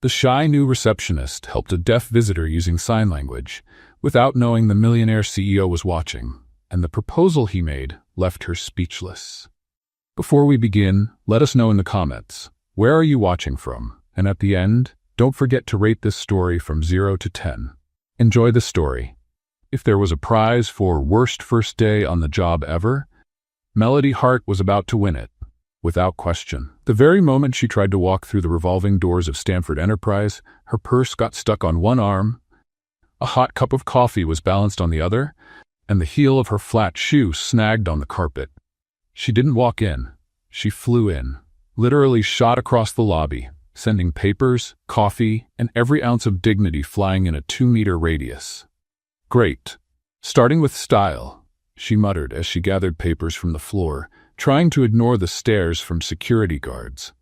The shy new receptionist helped a deaf visitor using sign language, without knowing the Millionaire CEO was watching, and the proposal he made left her speechless. Before we begin, let us know in the comments, where are you watching from? And at the end, don't forget to rate this story from 0 to 10. Enjoy the story. If there was a prize for worst first day on the job ever, Melody Hart was about to win it, without question. The very moment she tried to walk through the revolving doors of Stanford Enterprise, her purse got stuck on one arm, a hot cup of coffee was balanced on the other, and the heel of her flat shoe snagged on the carpet. She didn't walk in. She flew in, literally shot across the lobby, sending papers, coffee, and every ounce of dignity flying in a 2-meter radius. Great. Starting with style, she muttered as she gathered papers from the floor, trying to ignore the stares from security guards,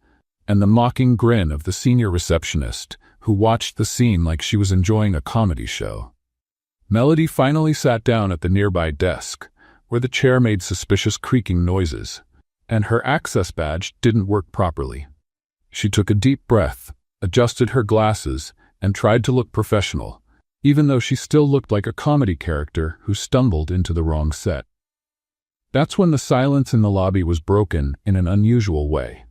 and the mocking grin of the senior receptionist, who watched the scene like she was enjoying a comedy show. Melody finally sat down at the nearby desk, where the chair made suspicious creaking noises, and her access badge didn't work properly. She took a deep breath, adjusted her glasses, and tried to look professional, even though she still looked like a comedy character who stumbled into the wrong set. That's when the silence in the lobby was broken in an unusual way.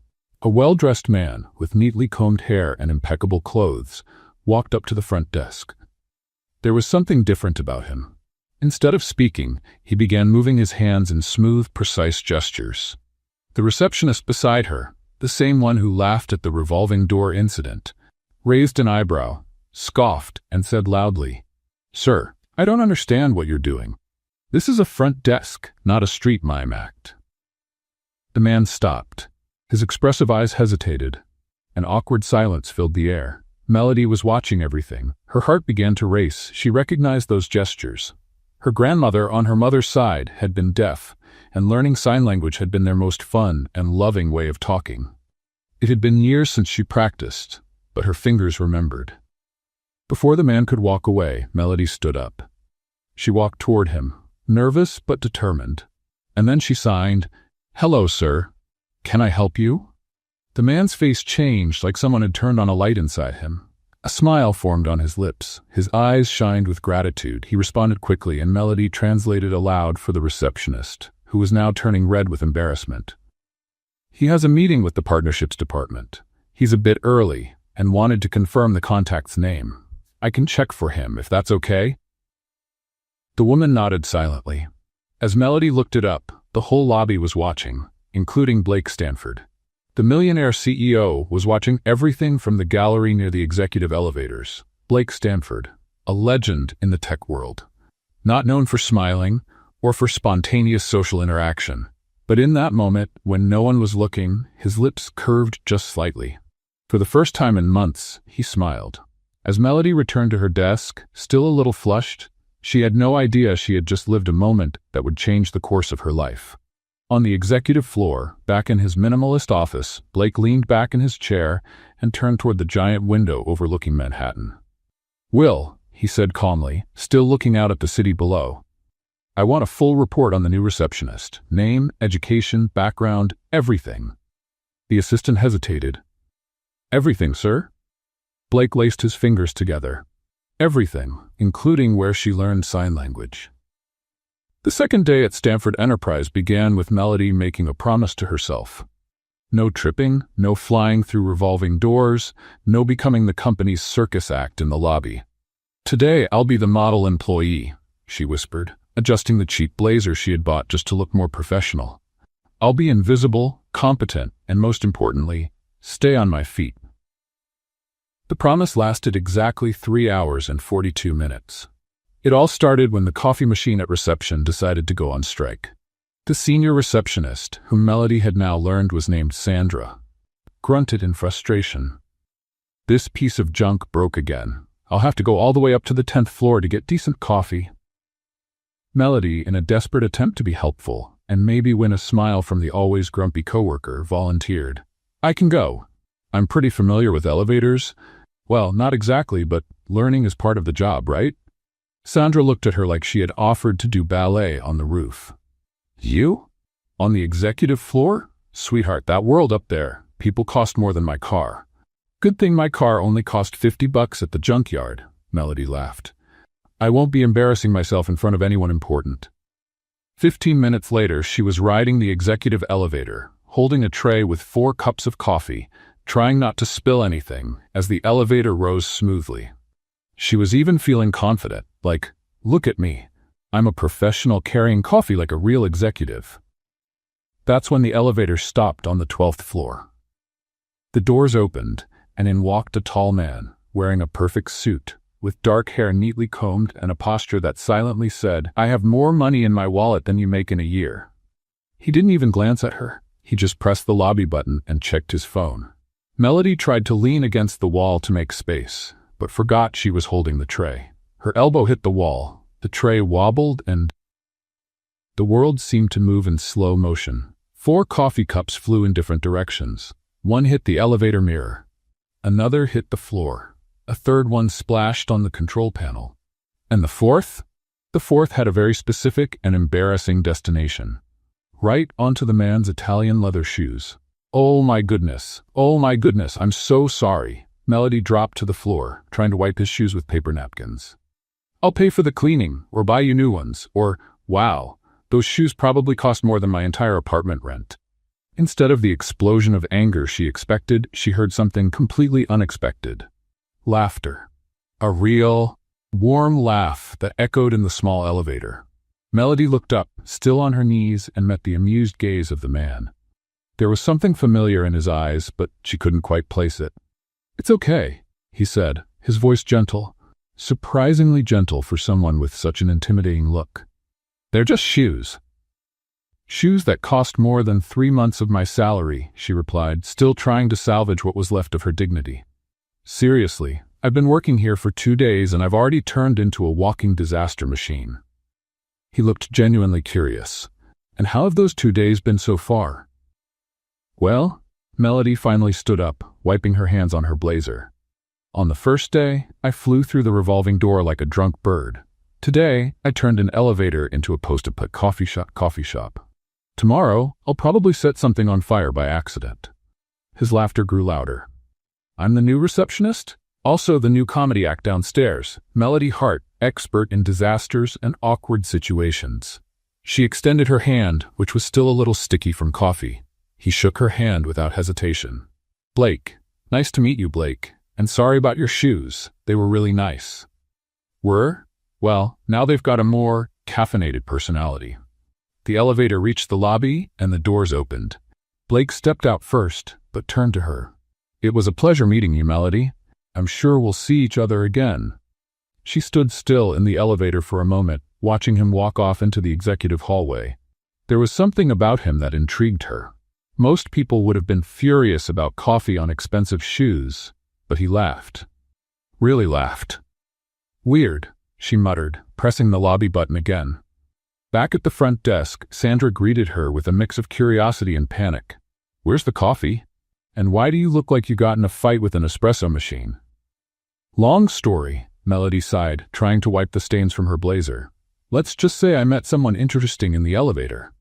A well-dressed man with neatly combed hair and impeccable clothes walked up to the front desk. There was something different about him. Instead of speaking, he began moving his hands in smooth, precise gestures. The receptionist beside her, the same one who laughed at the revolving door incident, raised an eyebrow, scoffed, and said loudly, "Sir, I don't understand what you're doing. This is a front desk, not a street mime act." The man stopped. His expressive eyes hesitated. An awkward silence filled the air. Melody was watching everything. Her heart began to race. She recognized those gestures. Her grandmother on her mother's side had been deaf, and learning sign language had been their most fun and loving way of talking. It had been years since she practiced, but her fingers remembered. Before the man could walk away, Melody stood up. She walked toward him, nervous but determined, and then she signed, "Hello, sir. Can I help you?" The man's face changed like someone had turned on a light inside him. A smile formed on his lips. His eyes shined with gratitude. He responded quickly, and Melody translated aloud for the receptionist, who was now turning red with embarrassment. "He has a meeting with the partnerships department. He's a bit early and wanted to confirm the contact's name. I can check for him, if that's okay." The woman nodded silently. As Melody looked it up, the whole lobby was watching, including Blake Stanford. The Millionaire CEO was watching everything from the gallery near the executive elevators. Blake Stanford, a legend in the tech world. Not known for smiling or for spontaneous social interaction, but in that moment, when no one was looking, his lips curved just slightly. For the first time in months, he smiled. As Melody returned to her desk, still a little flushed, she had no idea she had just lived a moment that would change the course of her life. On the executive floor, back in his minimalist office, Blake leaned back in his chair and turned toward the giant window overlooking Manhattan. "Will," he said calmly, still looking out at the city below, "I want a full report on the new receptionist. Name, education, background, everything." The assistant hesitated. "Everything, sir?" Blake laced his fingers together. "Everything, including where she learned sign language." The second day at Stanford Enterprise began with Melody making a promise to herself. No tripping, no flying through revolving doors, no becoming the company's circus act in the lobby. "Today I'll be the model employee," she whispered, adjusting the cheap blazer she had bought just to look more professional. "I'll be invisible, competent, and most importantly, stay on my feet." The promise lasted exactly 3 hours and 42 minutes. It all started when the coffee machine at reception decided to go on strike. The senior receptionist, whom Melody had now learned was named Sandra, grunted in frustration. "This piece of junk broke again. I'll have to go all the way up to the 10th floor to get decent coffee." Melody, in a desperate attempt to be helpful and maybe win a smile from the always grumpy coworker, volunteered. "I can go. I'm pretty familiar with elevators." "Well, not exactly, but learning is part of the job, right?" Sandra looked at her like she had offered to do ballet on the roof. "You? On the executive floor? Sweetheart, that world up there, people cost more than my car." Good thing my car only cost $50 at the junkyard, Melody laughed. I won't be embarrassing myself in front of anyone important. 15 minutes later, she was riding the executive elevator, holding a tray with 4 cups of coffee, trying not to spill anything as the elevator rose smoothly. She was even feeling confident, like, look at me. I'm a professional carrying coffee like a real executive. That's when the elevator stopped on the 12th floor. The doors opened, and in walked a tall man, wearing a perfect suit, with dark hair neatly combed and a posture that silently said, I have more money in my wallet than you make in a year. He didn't even glance at her. He just pressed the lobby button and checked his phone. Melody tried to lean against the wall to make space, but forgot she was holding the tray. Her elbow hit the wall, the tray wobbled, and the world seemed to move in slow motion. 4 coffee cups flew in different directions. One hit the elevator mirror. Another hit the floor. A third one splashed on the control panel. And the fourth? The fourth had a very specific and embarrassing destination. Right onto the man's Italian leather shoes. Oh my goodness, I'm so sorry. Melody dropped to the floor, trying to wipe his shoes with paper napkins. I'll pay for the cleaning, or buy you new ones, or, wow, those shoes probably cost more than my entire apartment rent. Instead of the explosion of anger she expected, she heard something completely unexpected. Laughter. A real, warm laugh that echoed in the small elevator. Melody looked up, still on her knees, and met the amused gaze of the man. There was something familiar in his eyes, but she couldn't quite place it. It's okay, he said, his voice gentle, surprisingly gentle for someone with such an intimidating look. They're just shoes. Shoes that cost more than 3 months of my salary, she replied, still trying to salvage what was left of her dignity. Seriously, I've been working here for 2 days and I've already turned into a walking disaster machine. He looked genuinely curious. And how have those 2 days been so far? Well, Melody finally stood up, wiping her hands on her blazer. On the first day, I flew through the revolving door like a drunk bird. Today, I turned an elevator into a post-it coffee shop. Tomorrow, I'll probably set something on fire by accident. His laughter grew louder. I'm the new receptionist, also the new comedy act downstairs, Melody Hart, expert in disasters and awkward situations. She extended her hand, which was still a little sticky from coffee. He shook her hand without hesitation. Blake. Nice to meet you, Blake. And sorry about your shoes. They were really nice. Were? Well, now they've got a more caffeinated personality. The elevator reached the lobby and the doors opened. Blake stepped out first, but turned to her. It was a pleasure meeting you, Melody. I'm sure we'll see each other again. She stood still in the elevator for a moment, watching him walk off into the executive hallway. There was something about him that intrigued her. Most people would have been furious about coffee on expensive shoes, but he laughed. Really laughed. Weird, she muttered, pressing the lobby button again. Back at the front desk, Sandra greeted her with a mix of curiosity and panic. Where's the coffee? And why do you look like you got in a fight with an espresso machine? Long story, Melody sighed, trying to wipe the stains from her blazer. Let's just say I met someone interesting in the elevator.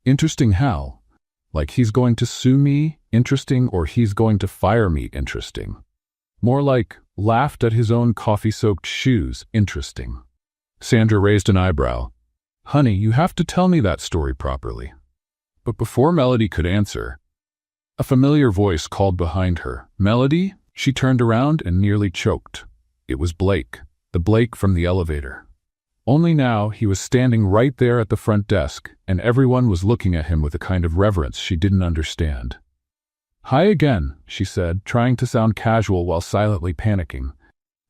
Interesting how? Like he's going to sue me, interesting, or he's going to fire me, interesting. More like, laughed at his own coffee-soaked shoes, interesting. Sandra raised an eyebrow. Honey, you have to tell me that story properly. But before Melody could answer, a familiar voice called behind her. Melody? She turned around and nearly choked. It was Blake, the Blake from the elevator. Only now he was standing right there at the front desk, and everyone was looking at him with a kind of reverence she didn't understand. Hi again, she said, trying to sound casual while silently panicking.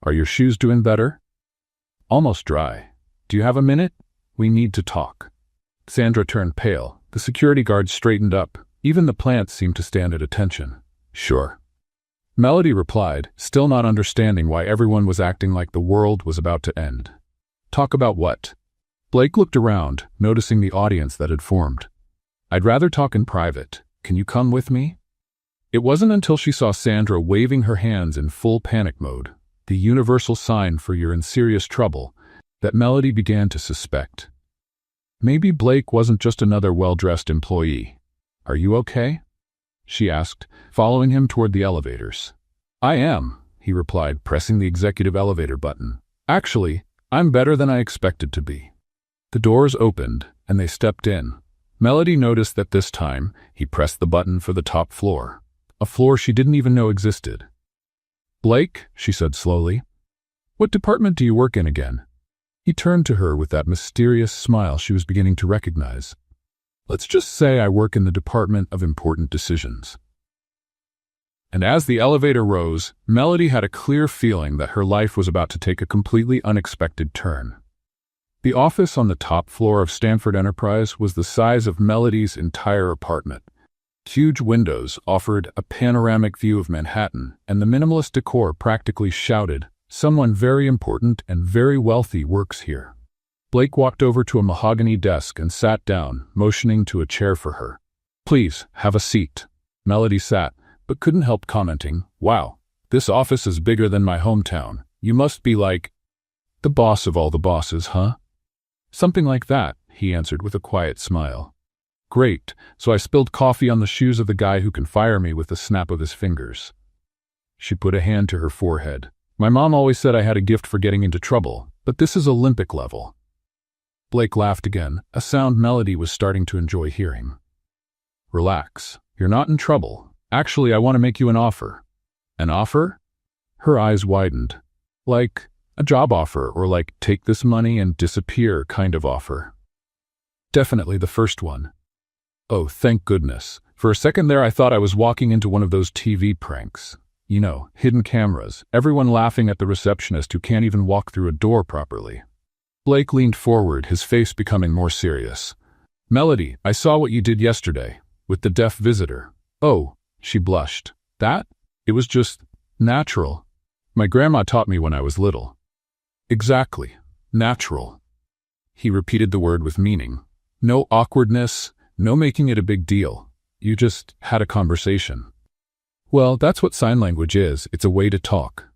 Are your shoes doing better? Almost dry. Do you have a minute? We need to talk. Sandra turned pale. The security guard straightened up. Even the plants seemed to stand at attention. Sure. Melody replied, still not understanding why everyone was acting like the world was about to end. Talk about what? Blake looked around, noticing the audience that had formed. I'd rather talk in private. Can you come with me? It wasn't until she saw Sandra waving her hands in full panic mode, the universal sign for you're in serious trouble, that Melody began to suspect. Maybe Blake wasn't just another well-dressed employee. Are you okay? She asked, following him toward the elevators. I am, he replied, pressing the executive elevator button. Actually, I'm better than I expected to be. The doors opened, and they stepped in. Melody noticed that this time, he pressed the button for the top floor, a floor she didn't even know existed. Blake, she said slowly, what department do you work in again? He turned to her with that mysterious smile she was beginning to recognize. Let's just say I work in the Department of Important Decisions. And as the elevator rose, Melody had a clear feeling that her life was about to take a completely unexpected turn. The office on the top floor of Stanford Enterprise was the size of Melody's entire apartment. Huge windows offered a panoramic view of Manhattan, and the minimalist decor practically shouted, "Someone very important and very wealthy works here." Blake walked over to a mahogany desk and sat down, motioning to a chair for her. "Please, have a seat." Melody sat, but couldn't help commenting, "Wow, this office is bigger than my hometown. You must be like the boss of all the bosses, huh?" "Something like that," he answered with a quiet smile. "Great, so I spilled coffee on the shoes of the guy who can fire me with the snap of his fingers." She put a hand to her forehead. "My mom always said I had a gift for getting into trouble, but this is Olympic level." Blake laughed again, a sound Melody was starting to enjoy hearing. "Relax, you're not in trouble. Actually, I want to make you an offer." "An offer?" Her eyes widened. "Like a job offer, or like take this money and disappear kind of offer?" "Definitely the first one." "Oh, thank goodness. For a second there I thought I was walking into one of those TV pranks. You know, hidden cameras, everyone laughing at the receptionist who can't even walk through a door properly." Blake leaned forward, his face becoming more serious. "Melody, I saw what you did yesterday, with the deaf visitor." "Oh," she blushed. "That? It was just natural. My grandma taught me when I was little." "Exactly. Natural." He repeated the word with meaning. "No awkwardness, no making it a big deal. You just had a conversation." "Well, that's what sign language is. It's a way to talk.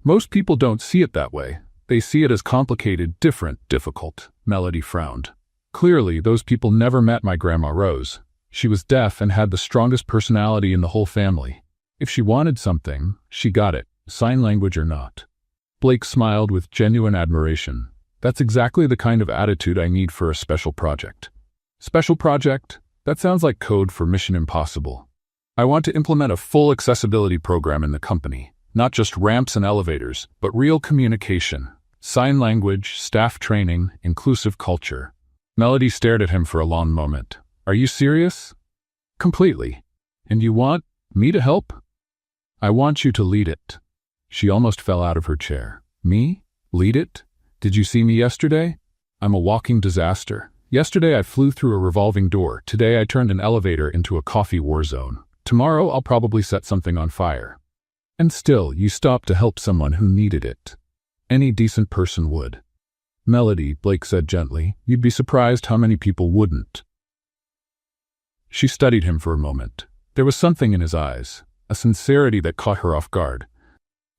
Most people don't see it that way. They see it as complicated, different, difficult." Melody frowned. "Clearly, those people never met my Grandma Rose. She was deaf and had the strongest personality in the whole family. If she wanted something, she got it, sign language or not." Blake smiled with genuine admiration. "That's exactly the kind of attitude I need for a special project." "Special project? That sounds like code for Mission Impossible. I want to implement a full accessibility program in the company. Not just ramps and elevators, but real communication. Sign language, staff training, inclusive culture." Melody stared at him for a long moment. "Are you serious?" "Completely. And you want me to help?" "I want you to lead it." She almost fell out of her chair. "Me? Lead it? Did you see me yesterday? I'm a walking disaster. Yesterday I flew through a revolving door. Today I turned an elevator into a coffee war zone. Tomorrow I'll probably set something on fire. And still, you stopped to help someone who needed it. Any decent person would." "Melody," Blake said gently, "you'd be surprised how many people wouldn't." She studied him for a moment. There was something in his eyes, a sincerity that caught her off guard.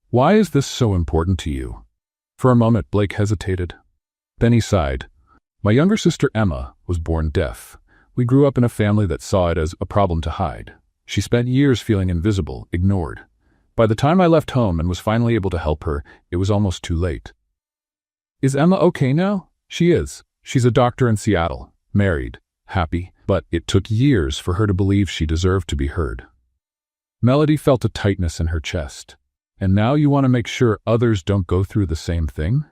"Why is this so important to you?" For a moment, Blake hesitated. Then he sighed. "My younger sister Emma was born deaf. We grew up in a family that saw it as a problem to hide. She spent years feeling invisible, ignored. By the time I left home and was finally able to help her, it was almost too late." "Is Emma okay now?" "She is. She's a doctor in Seattle, married, happy, but it took years for her to believe she deserved to be heard." Melody felt a tightness in her chest. "And now you want to make sure others don't go through the same thing?"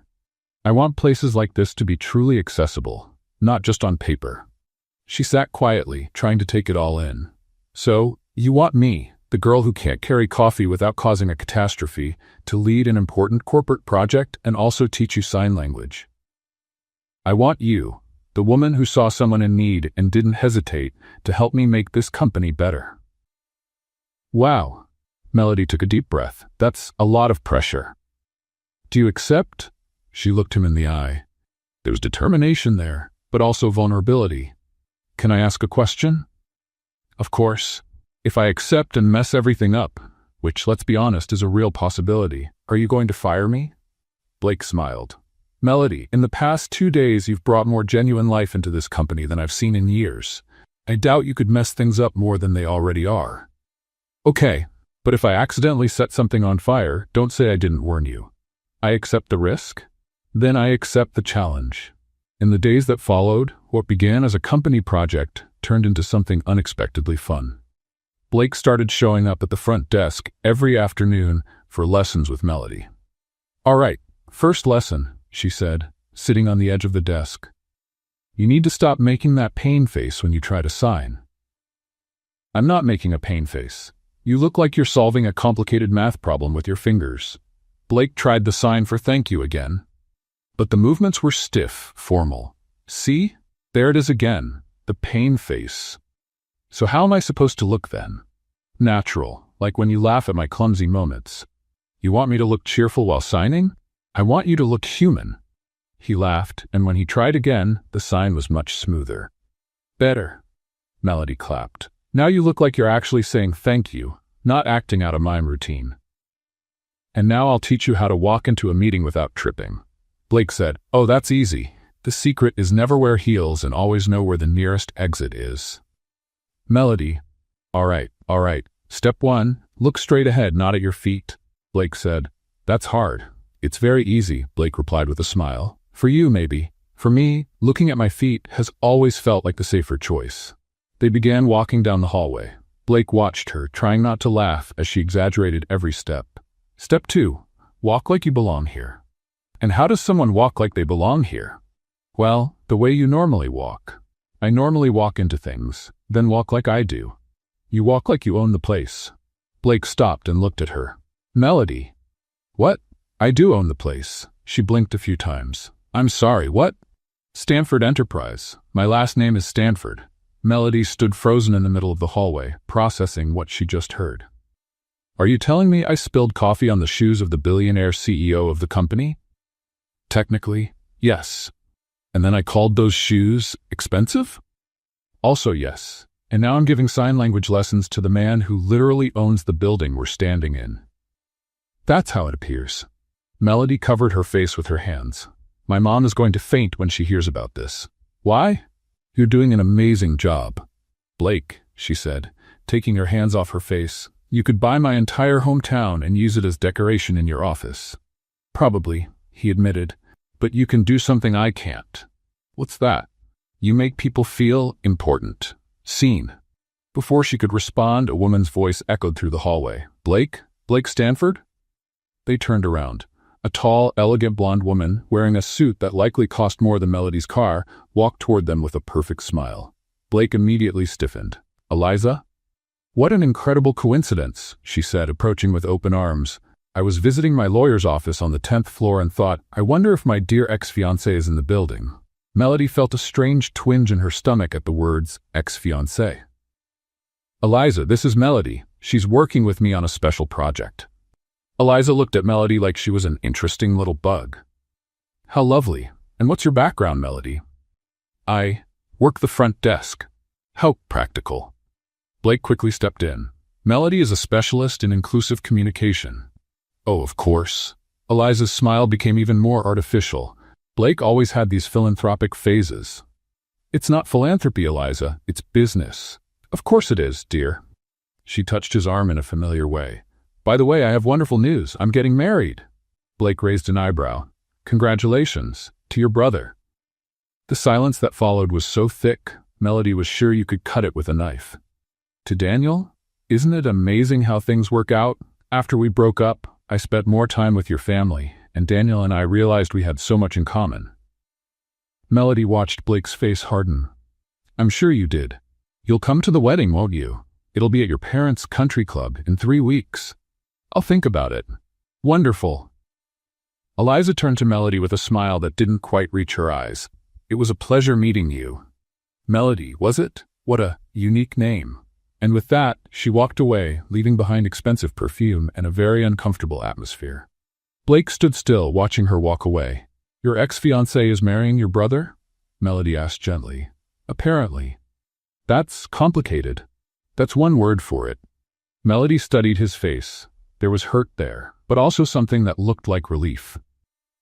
"I want places like this to be truly accessible, not just on paper." She sat quietly, trying to take it all in. "So, you want me, the girl who can't carry coffee without causing a catastrophe, to lead an important corporate project and also teach you sign language?" "I want you, the woman who saw someone in need and didn't hesitate, to help me make this company better." "Wow." Melody took a deep breath. "That's a lot of pressure." "Do you accept?" She looked him in the eye. There was determination there, but also vulnerability. "Can I ask a question?" "Of course. If I accept and mess everything up, which, let's be honest, is a real possibility, are you going to fire me?" Blake smiled. "Melody, in the past 2 days you've brought more genuine life into this company than I've seen in years. I doubt you could mess things up more than they already are." "Okay, But if I accidentally set something on fire, don't say I didn't warn you. I accept the risk. Then I accept the challenge. In the days that followed, what began as a company project turned into something unexpectedly fun. Blake started showing up at the front desk every afternoon for lessons with Melody. "All right, first lesson," she said, sitting on the edge of the desk. "You need to stop making that pain face when you try to sign." "I'm not making a pain face. You look like you're solving a complicated math problem with your fingers." Blake tried the sign for thank you again. But the movements were stiff, formal. "See? There it is again. The pain face. So how am I supposed to look then?" "Natural, like when you laugh at my clumsy moments." "You want me to look cheerful while signing?" "I want you to look human." He laughed, and when he tried again, the sign was much smoother. "Better." Melody clapped. "Now you look like you're actually saying thank you, not acting out a mime routine." "And now I'll teach you how to walk into a meeting without tripping." Blake said, "Oh, that's easy. The secret is never wear heels and always know where the nearest exit is." Melody, all right. Step 1, look straight ahead, not at your feet." Blake said. "That's hard." "It's very easy," Blake replied with a smile. "For you, maybe. For me, looking at my feet has always felt like the safer choice." They began walking down the hallway. Blake watched her, trying not to laugh as she exaggerated every step. "Step 2, walk like you belong here." "And how does someone walk like they belong here?" "Well, the way you normally walk. I normally walk into things, then walk like I do. You walk like you own the place." Blake stopped and looked at her. "Melody." "What? I do own the place." She blinked a few times. "I'm sorry, what?" "Stanford Enterprise. My last name is Stanford." Melody stood frozen in the middle of the hallway, processing what she just heard. "Are you telling me I spilled coffee on the shoes of the billionaire CEO of the company?" "Technically, yes." "And then I called those shoes expensive?" "Also yes. And now I'm giving sign language lessons to the man who literally owns the building we're standing in." "That's how it appears." Melody covered her face with her hands. "My mom is going to faint when she hears about this." "Why?" "You're doing an amazing job." "Blake," she said, taking her hands off her face, "you could buy my entire hometown and use it as decoration in your office." "Probably," he admitted, "but you can do something I can't." "What's that?" "You make people feel important. Seen." Before she could respond, a woman's voice echoed through the hallway. "Blake? Blake Stanford?" They turned around. A tall, elegant blonde woman, wearing a suit that likely cost more than Melody's car, walked toward them with a perfect smile. Blake immediately stiffened. "Eliza?" "What an incredible coincidence," she said, approaching with open arms. "I was visiting my lawyer's office on the 10th floor and thought, I wonder if my dear ex-fiancé is in the building." Melody felt a strange twinge in her stomach at the words ex-fiancé. "Eliza, this is Melody. She's working with me on a special project." Eliza looked at Melody like she was an interesting little bug. "How lovely. And what's your background, Melody?" "I work the front desk." "How practical." Blake quickly stepped in. "Melody is a specialist in inclusive communication." "Oh, of course." Eliza's smile became even more artificial. Blake always had these philanthropic phases. "It's not philanthropy, Eliza. It's business." "Of course it is, dear." She touched his arm in a familiar way. "By the way, I have wonderful news. I'm getting married." Blake raised an eyebrow. "Congratulations. To your brother." The silence that followed was so thick, Melody was sure you could cut it with a knife. "To Daniel? Isn't it amazing how things work out? After we broke up, I spent more time with your family, and Daniel and I realized we had so much in common." Melody watched Blake's face harden. "I'm sure you did. You'll come to the wedding, won't you? It'll be at your parents' country club in 3 weeks. I'll think about it." "Wonderful." Eliza turned to Melody with a smile that didn't quite reach her eyes. "It was a pleasure meeting you." "Melody, was it? What a unique name." And with that, she walked away, leaving behind expensive perfume and a very uncomfortable atmosphere. Blake stood still, watching her walk away. "Your ex-fiancé is marrying your brother?" Melody asked gently. "Apparently." "That's complicated." "That's one word for it." Melody studied his face. There was hurt there, but also something that looked like relief.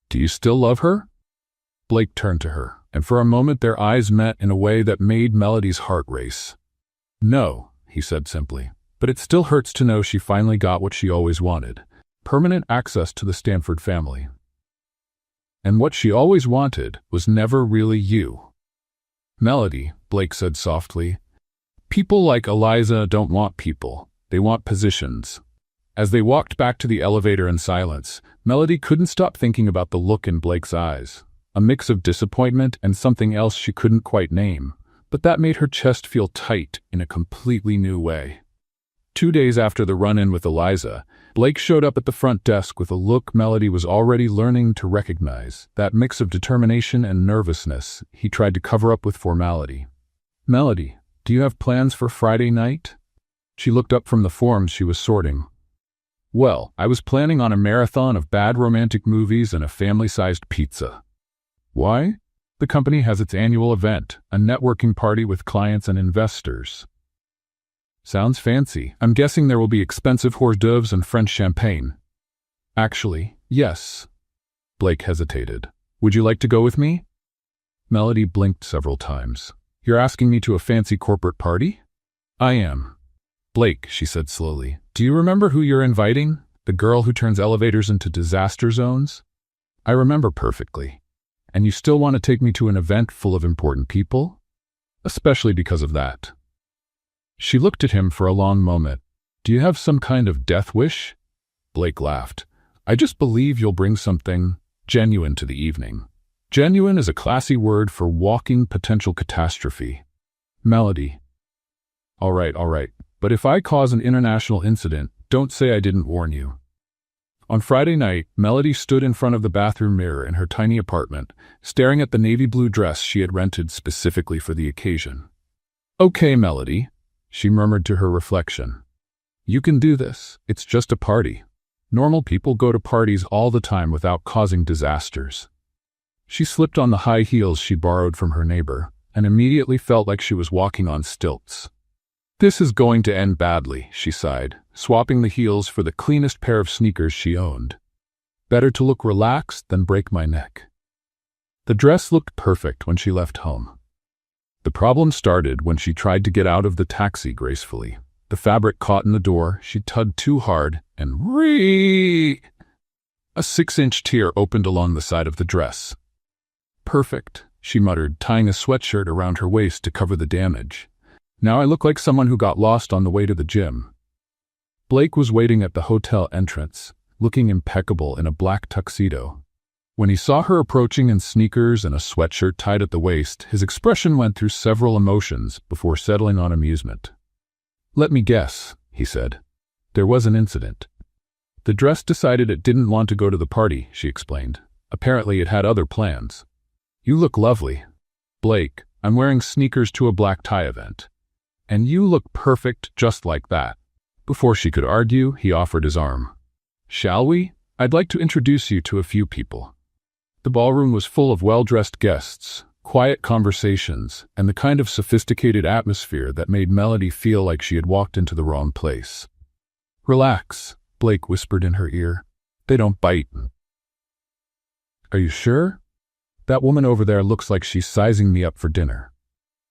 "Do you still love her?" Blake turned to her, and for a moment their eyes met in a way that made Melody's heart race. "No," he said simply. But it still hurts to know she finally got what she always wanted: permanent access to the Stanford family. And what she always wanted was never really you. Melody, Blake said softly. People like Eliza don't want people. They want positions. As they walked back to the elevator in silence, Melody couldn't stop thinking about the look in Blake's eyes, a mix of disappointment and something else she couldn't quite name, but that made her chest feel tight in a completely new way. 2 days after the run-in with Eliza, Blake showed up at the front desk with a look Melody was already learning to recognize, that mix of determination and nervousness he tried to cover up with formality. "Melody, do you have plans for Friday night?" She looked up from the forms she was sorting. "Well, I was planning on a marathon of bad romantic movies and a family-sized pizza." "Why?" "The company has its annual event, a networking party with clients and investors." "Sounds fancy. I'm guessing there will be expensive hors d'oeuvres and French champagne." "Actually, yes." Blake hesitated. "Would you like to go with me?" Melody blinked several times. "You're asking me to a fancy corporate party?" "I am." "Blake," she said slowly, "do you remember who you're inviting? The girl who turns elevators into disaster zones?" "I remember perfectly." "And you still want to take me to an event full of important people?" "Especially because of that." She looked at him for a long moment. "Do you have some kind of death wish?" Blake laughed. "I just believe you'll bring something genuine to the evening." Genuine is a classy word for walking potential catastrophe. "Melody." All right. But if I cause an international incident, don't say I didn't warn you." On Friday night, Melody stood in front of the bathroom mirror in her tiny apartment, staring at the navy blue dress she had rented specifically for the occasion. "Okay, Melody," she murmured to her reflection. "You can do this. It's just a party. Normal people go to parties all the time without causing disasters." She slipped on the high heels she borrowed from her neighbor, and immediately felt like she was walking on stilts. "This is going to end badly," she sighed, swapping the heels for the cleanest pair of sneakers she owned. "Better to look relaxed than break my neck." The dress looked perfect when she left home. The problem started when she tried to get out of the taxi gracefully. The fabric caught in the door, she tugged too hard, and a 6-inch tear opened along the side of the dress. "Perfect," she muttered, tying a sweatshirt around her waist to cover the damage. "Now I look like someone who got lost on the way to the gym." Blake was waiting at the hotel entrance, looking impeccable in a black tuxedo. When he saw her approaching in sneakers and a sweatshirt tied at the waist, his expression went through several emotions before settling on amusement. "Let me guess," he said. "There was an incident." "The dress decided it didn't want to go to the party," she explained. "Apparently it had other plans." "You look lovely." "Blake, I'm wearing sneakers to a black tie event." "And you look perfect just like that." Before she could argue, he offered his arm. "Shall we? I'd like to introduce you to a few people." The ballroom was full of well-dressed guests, quiet conversations, and the kind of sophisticated atmosphere that made Melody feel like she had walked into the wrong place. "Relax," Blake whispered in her ear. "They don't bite." "Are you sure? That woman over there looks like she's sizing me up for dinner."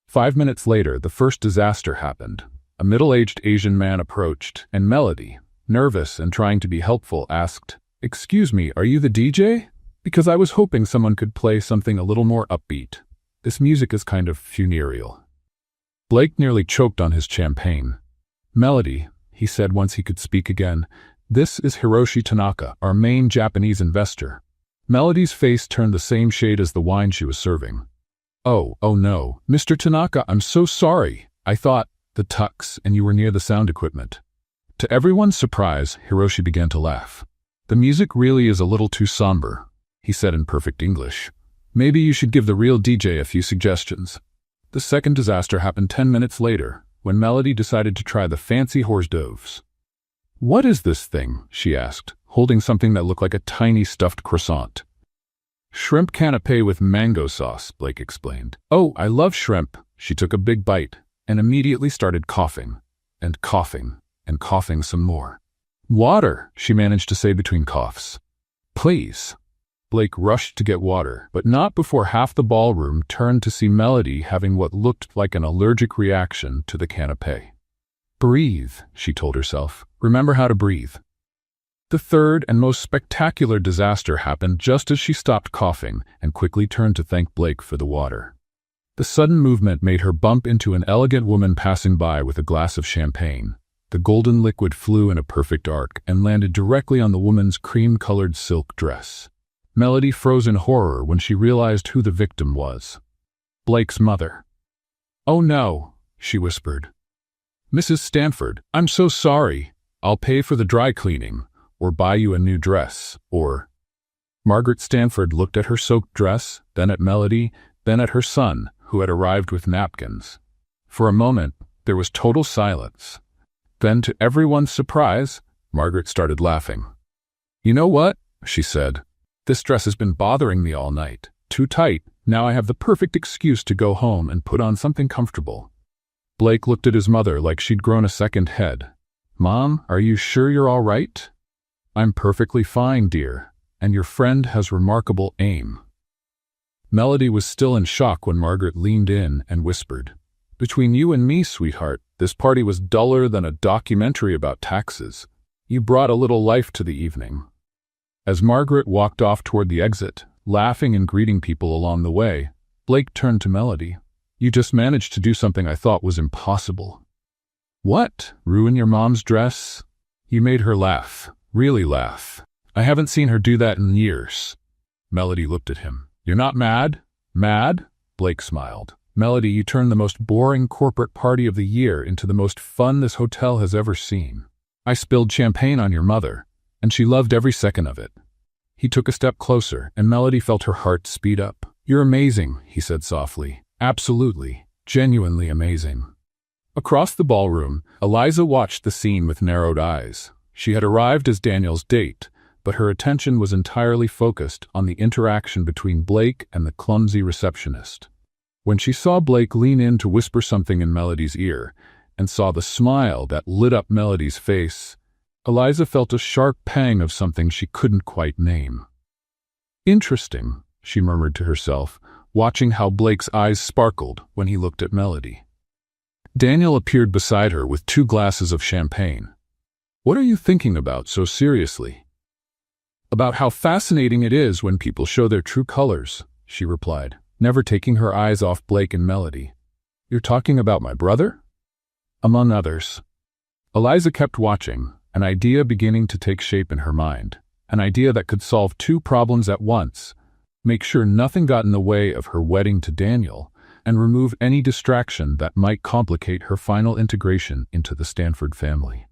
5 minutes later, the first disaster happened. A middle-aged Asian man approached, and Melody, nervous and trying to be helpful, asked, "Excuse me, are you the DJ? Because I was hoping someone could play something a little more upbeat. This music is kind of funereal." Blake nearly choked on his champagne. "Melody," he said once he could speak again, "this is Hiroshi Tanaka, our main Japanese investor." Melody's face turned the same shade as the wine she was serving. Oh no, Mr. Tanaka, I'm so sorry. I thought the tux and you were near the sound equipment." To everyone's surprise, Hiroshi began to laugh. "The music really is a little too somber," he said in perfect English. "Maybe you should give the real DJ a few suggestions." The second disaster happened 10 minutes later, when Melody decided to try the fancy hors d'oeuvres. "What is this thing?" she asked, holding something that looked like a tiny stuffed croissant. "Shrimp canapé with mango sauce," Blake explained. "Oh, I love shrimp." She took a big bite and immediately started coughing, and coughing, and coughing some more. "Water," she managed to say between coughs. "Please." Blake rushed to get water, but not before half the ballroom turned to see Melody having what looked like an allergic reaction to the canapé. Breathe, she told herself. Remember how to breathe. The third and most spectacular disaster happened just as she stopped coughing and quickly turned to thank Blake for the water. The sudden movement made her bump into an elegant woman passing by with a glass of champagne. The golden liquid flew in a perfect arc and landed directly on the woman's cream-colored silk dress. Melody froze in horror when she realized who the victim was. Blake's mother. "Oh no," she whispered. "Mrs. Stanford, I'm so sorry. I'll pay for the dry cleaning, or buy you a new dress, or—" Margaret Stanford looked at her soaked dress, then at Melody, then at her son, who had arrived with napkins. For a moment, there was total silence. Then, to everyone's surprise, Margaret started laughing. "You know what?" she said. "This dress has been bothering me all night. Too tight. Now I have the perfect excuse to go home and put on something comfortable." Blake looked at his mother like she'd grown a second head. "Mom, are you sure you're all right?" "I'm perfectly fine, dear, and your friend has remarkable aim." Melody was still in shock when Margaret leaned in and whispered, "Between you and me, sweetheart, this party was duller than a documentary about taxes. You brought a little life to the evening." As Margaret walked off toward the exit, laughing and greeting people along the way, Blake turned to Melody. "You just managed to do something I thought was impossible." "What? Ruin your mom's dress?" "You made her laugh. Really laugh. I haven't seen her do that in years." Melody looked at him. "You're not mad?" "Mad?" Blake smiled. "Melody, you turned the most boring corporate party of the year into the most fun this hotel has ever seen. I spilled champagne on your mother, and she loved every second of it." He took a step closer, and Melody felt her heart speed up. "You're amazing," he said softly. "Absolutely, genuinely amazing." Across the ballroom, Eliza watched the scene with narrowed eyes. She had arrived as Daniel's date, but her attention was entirely focused on the interaction between Blake and the clumsy receptionist. When she saw Blake lean in to whisper something in Melody's ear, and saw the smile that lit up Melody's face, Eliza felt a sharp pang of something she couldn't quite name. "Interesting," she murmured to herself, watching how Blake's eyes sparkled when he looked at Melody. Daniel appeared beside her with 2 glasses of champagne. "What are you thinking about so seriously?" "About how fascinating it is when people show their true colors," she replied, never taking her eyes off Blake and Melody. "You're talking about my brother?" "Among others." Eliza kept watching, an idea beginning to take shape in her mind, an idea that could solve 2 problems at once, make sure nothing got in the way of her wedding to Daniel, and remove any distraction that might complicate her final integration into the Stanford family.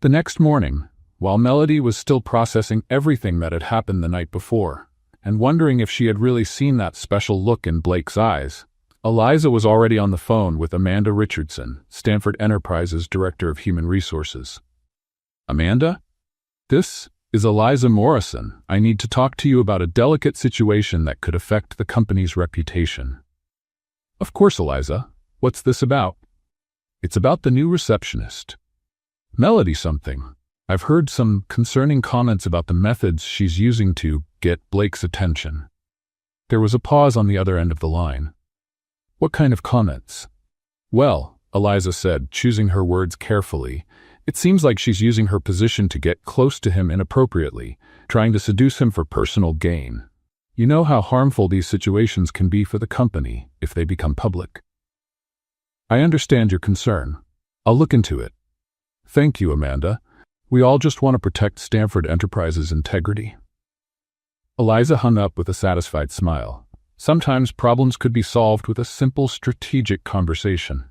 The next morning, while Melody was still processing everything that had happened the night before, and wondering if she had really seen that special look in Blake's eyes, Eliza was already on the phone with Amanda Richardson, Stanford Enterprise's Director of Human Resources. "Amanda? This is Eliza Morrison. I need to talk to you about a delicate situation that could affect the company's reputation." "Of course, Eliza. What's this about?" "It's about the new receptionist." "Melody something. I've heard some concerning comments about the methods she's using to get Blake's attention." There was a pause on the other end of the line. "What kind of comments?" "Well," Eliza said, choosing her words carefully, "it seems like she's using her position to get close to him inappropriately, trying to seduce him for personal gain. You know how harmful these situations can be for the company if they become public." "I understand your concern. I'll look into it." "Thank you, Amanda. We all just want to protect Stanford Enterprise's integrity." Eliza hung up with a satisfied smile. Sometimes problems could be solved with a simple strategic conversation.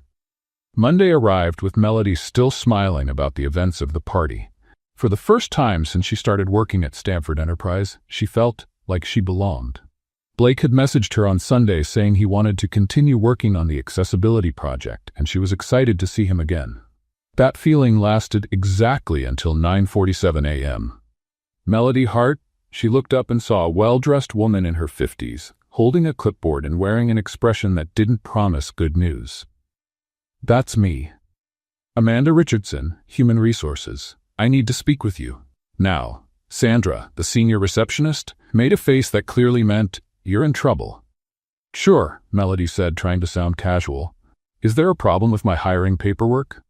Monday arrived with Melody still smiling about the events of the party. For the first time since she started working at Stanford Enterprise, she felt like she belonged. Blake had messaged her on Sunday saying he wanted to continue working on the accessibility project, and she was excited to see him again. That feeling lasted exactly until 9:47 a.m. Melody Hart, she looked up and saw a well-dressed woman in her 50s, holding a clipboard and wearing an expression that didn't promise good news. "That's me. Amanda Richardson, Human Resources. I need to speak with you. Now." Sandra, the senior receptionist, made a face that clearly meant, "You're in trouble." "Sure," Melody said, trying to sound casual. "Is there a problem with my hiring paperwork?"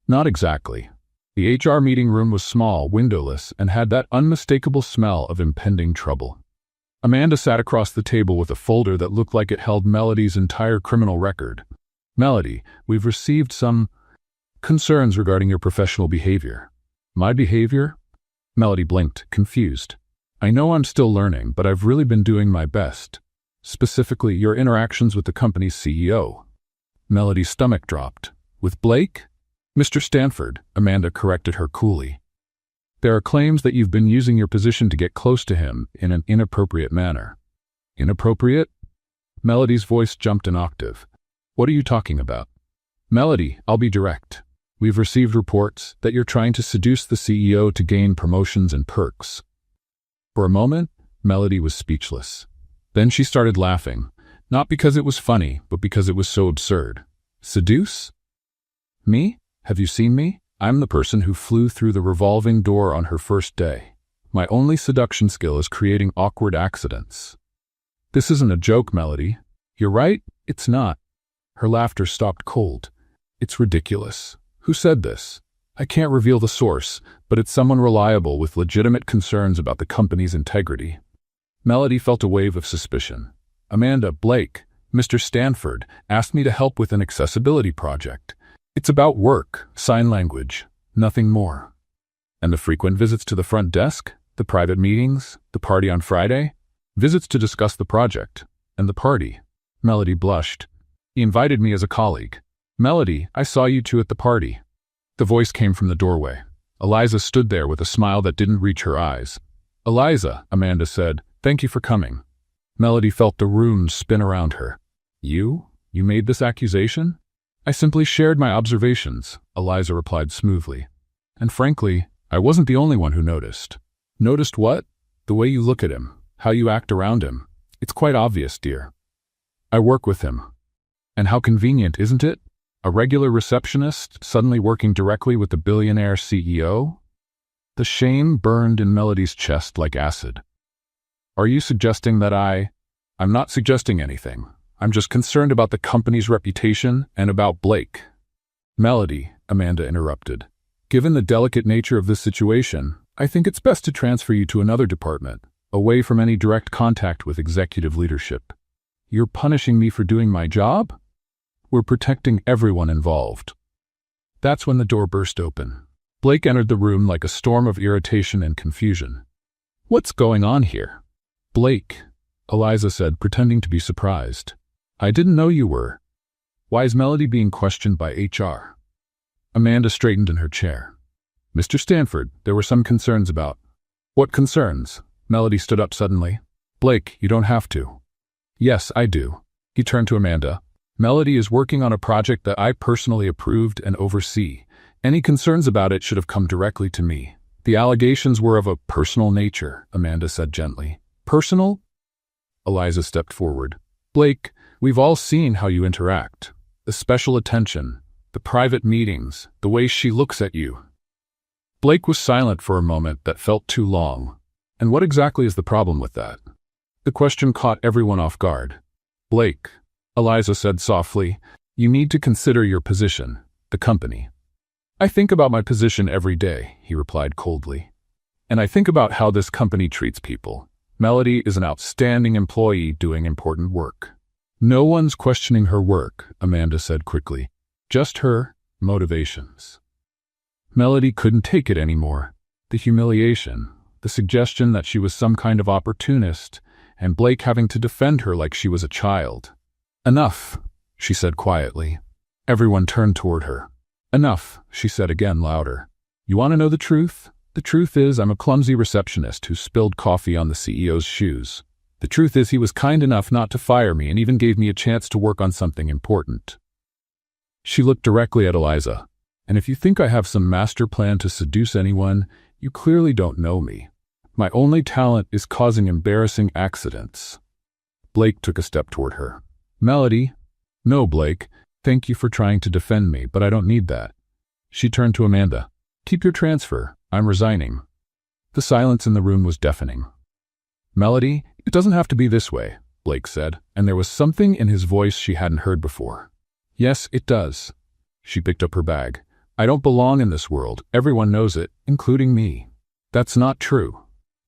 Not exactly. The HR meeting room was small, windowless, and had that unmistakable smell of impending trouble. Amanda sat across the table with a folder that looked like it held Melody's entire criminal record. Melody, we've received some concerns regarding your professional behavior. My behavior? Melody blinked, confused. I know I'm still learning, but I've really been doing my best. Specifically, your interactions with the company's CEO. Melody's stomach dropped. With Blake? Mr. Stanford, Amanda corrected her coolly. There are claims that you've been using your position to get close to him in an inappropriate manner. Inappropriate? Melody's voice jumped an octave. What are you talking about? Melody, I'll be direct. We've received reports that you're trying to seduce the CEO to gain promotions and perks. For a moment, Melody was speechless. Then she started laughing, not because it was funny, but because it was so absurd. Seduce? Me? Have you seen me? I'm the person who flew through the revolving door on her first day. My only seduction skill is creating awkward accidents. This isn't a joke, Melody. You're right, it's not. Her laughter stopped cold. It's ridiculous. Who said this? I can't reveal the source, but it's someone reliable with legitimate concerns about the company's integrity. Melody felt a wave of suspicion. Amanda, Blake, Mr. Stanford, asked me to help with an accessibility project. It's about work, sign language, nothing more. And the frequent visits to the front desk, the private meetings, the party on Friday? Visits to discuss the project. And the party. Melody blushed. He invited me as a colleague. Melody, I saw you two at the party. The voice came from the doorway. Eliza stood there with a smile that didn't reach her eyes. Eliza, Amanda said, thank you for coming. Melody felt the room spin around her. You? You made this accusation? I simply shared my observations, Eliza replied smoothly. And frankly, I wasn't the only one who noticed. Noticed what? The way you look at him, how you act around him. It's quite obvious, dear. I work with him. And how convenient, isn't it? A regular receptionist suddenly working directly with the billionaire CEO? The shame burned in Melody's chest like acid. Are you suggesting that I'm not suggesting anything. I'm just concerned about the company's reputation and about Blake. Melody, Amanda interrupted. Given the delicate nature of this situation, I think it's best to transfer you to another department, away from any direct contact with executive leadership. You're punishing me for doing my job? We're protecting everyone involved. That's when the door burst open. Blake entered the room like a storm of irritation and confusion. What's going on here? Blake, Eliza said, pretending to be surprised. I didn't know you were. Why is Melody being questioned by HR? Amanda straightened in her chair. Mr. Stanford, there were some concerns about. What concerns? Melody stood up suddenly. Blake, you don't have to. Yes, I do. He turned to Amanda. Melody is working on a project that I personally approved and oversee. Any concerns about it should have come directly to me. The allegations were of a personal nature, Amanda said gently. Personal? Eliza stepped forward. Blake, we've all seen how you interact. The special attention, the private meetings, the way she looks at you. Blake was silent for a moment that felt too long. And what exactly is the problem with that? The question caught everyone off guard. Blake, Eliza said softly, you need to consider your position, the company. I think about my position every day, he replied coldly. And I think about how this company treats people. Melody is an outstanding employee doing important work. No one's questioning her work, Amanda said quickly. Just her motivations. Melody couldn't take it anymore. The humiliation, the suggestion that she was some kind of opportunist, and Blake having to defend her like she was a child. Enough, she said quietly. Everyone turned toward her. Enough, she said again louder. You want to know the truth? The truth is I'm a clumsy receptionist who spilled coffee on the CEO's shoes. The truth is he was kind enough not to fire me and even gave me a chance to work on something important. She looked directly at Eliza. And if you think I have some master plan to seduce anyone, you clearly don't know me. My only talent is causing embarrassing accidents. Blake took a step toward her. Melody. No, Blake. Thank you for trying to defend me, but I don't need that. She turned to Amanda. Keep your transfer. I'm resigning. The silence in the room was deafening. Melody, it doesn't have to be this way, Blake said, and there was something in his voice she hadn't heard before. Yes, it does. She picked up her bag. I don't belong in this world. Everyone knows it, including me. That's not true.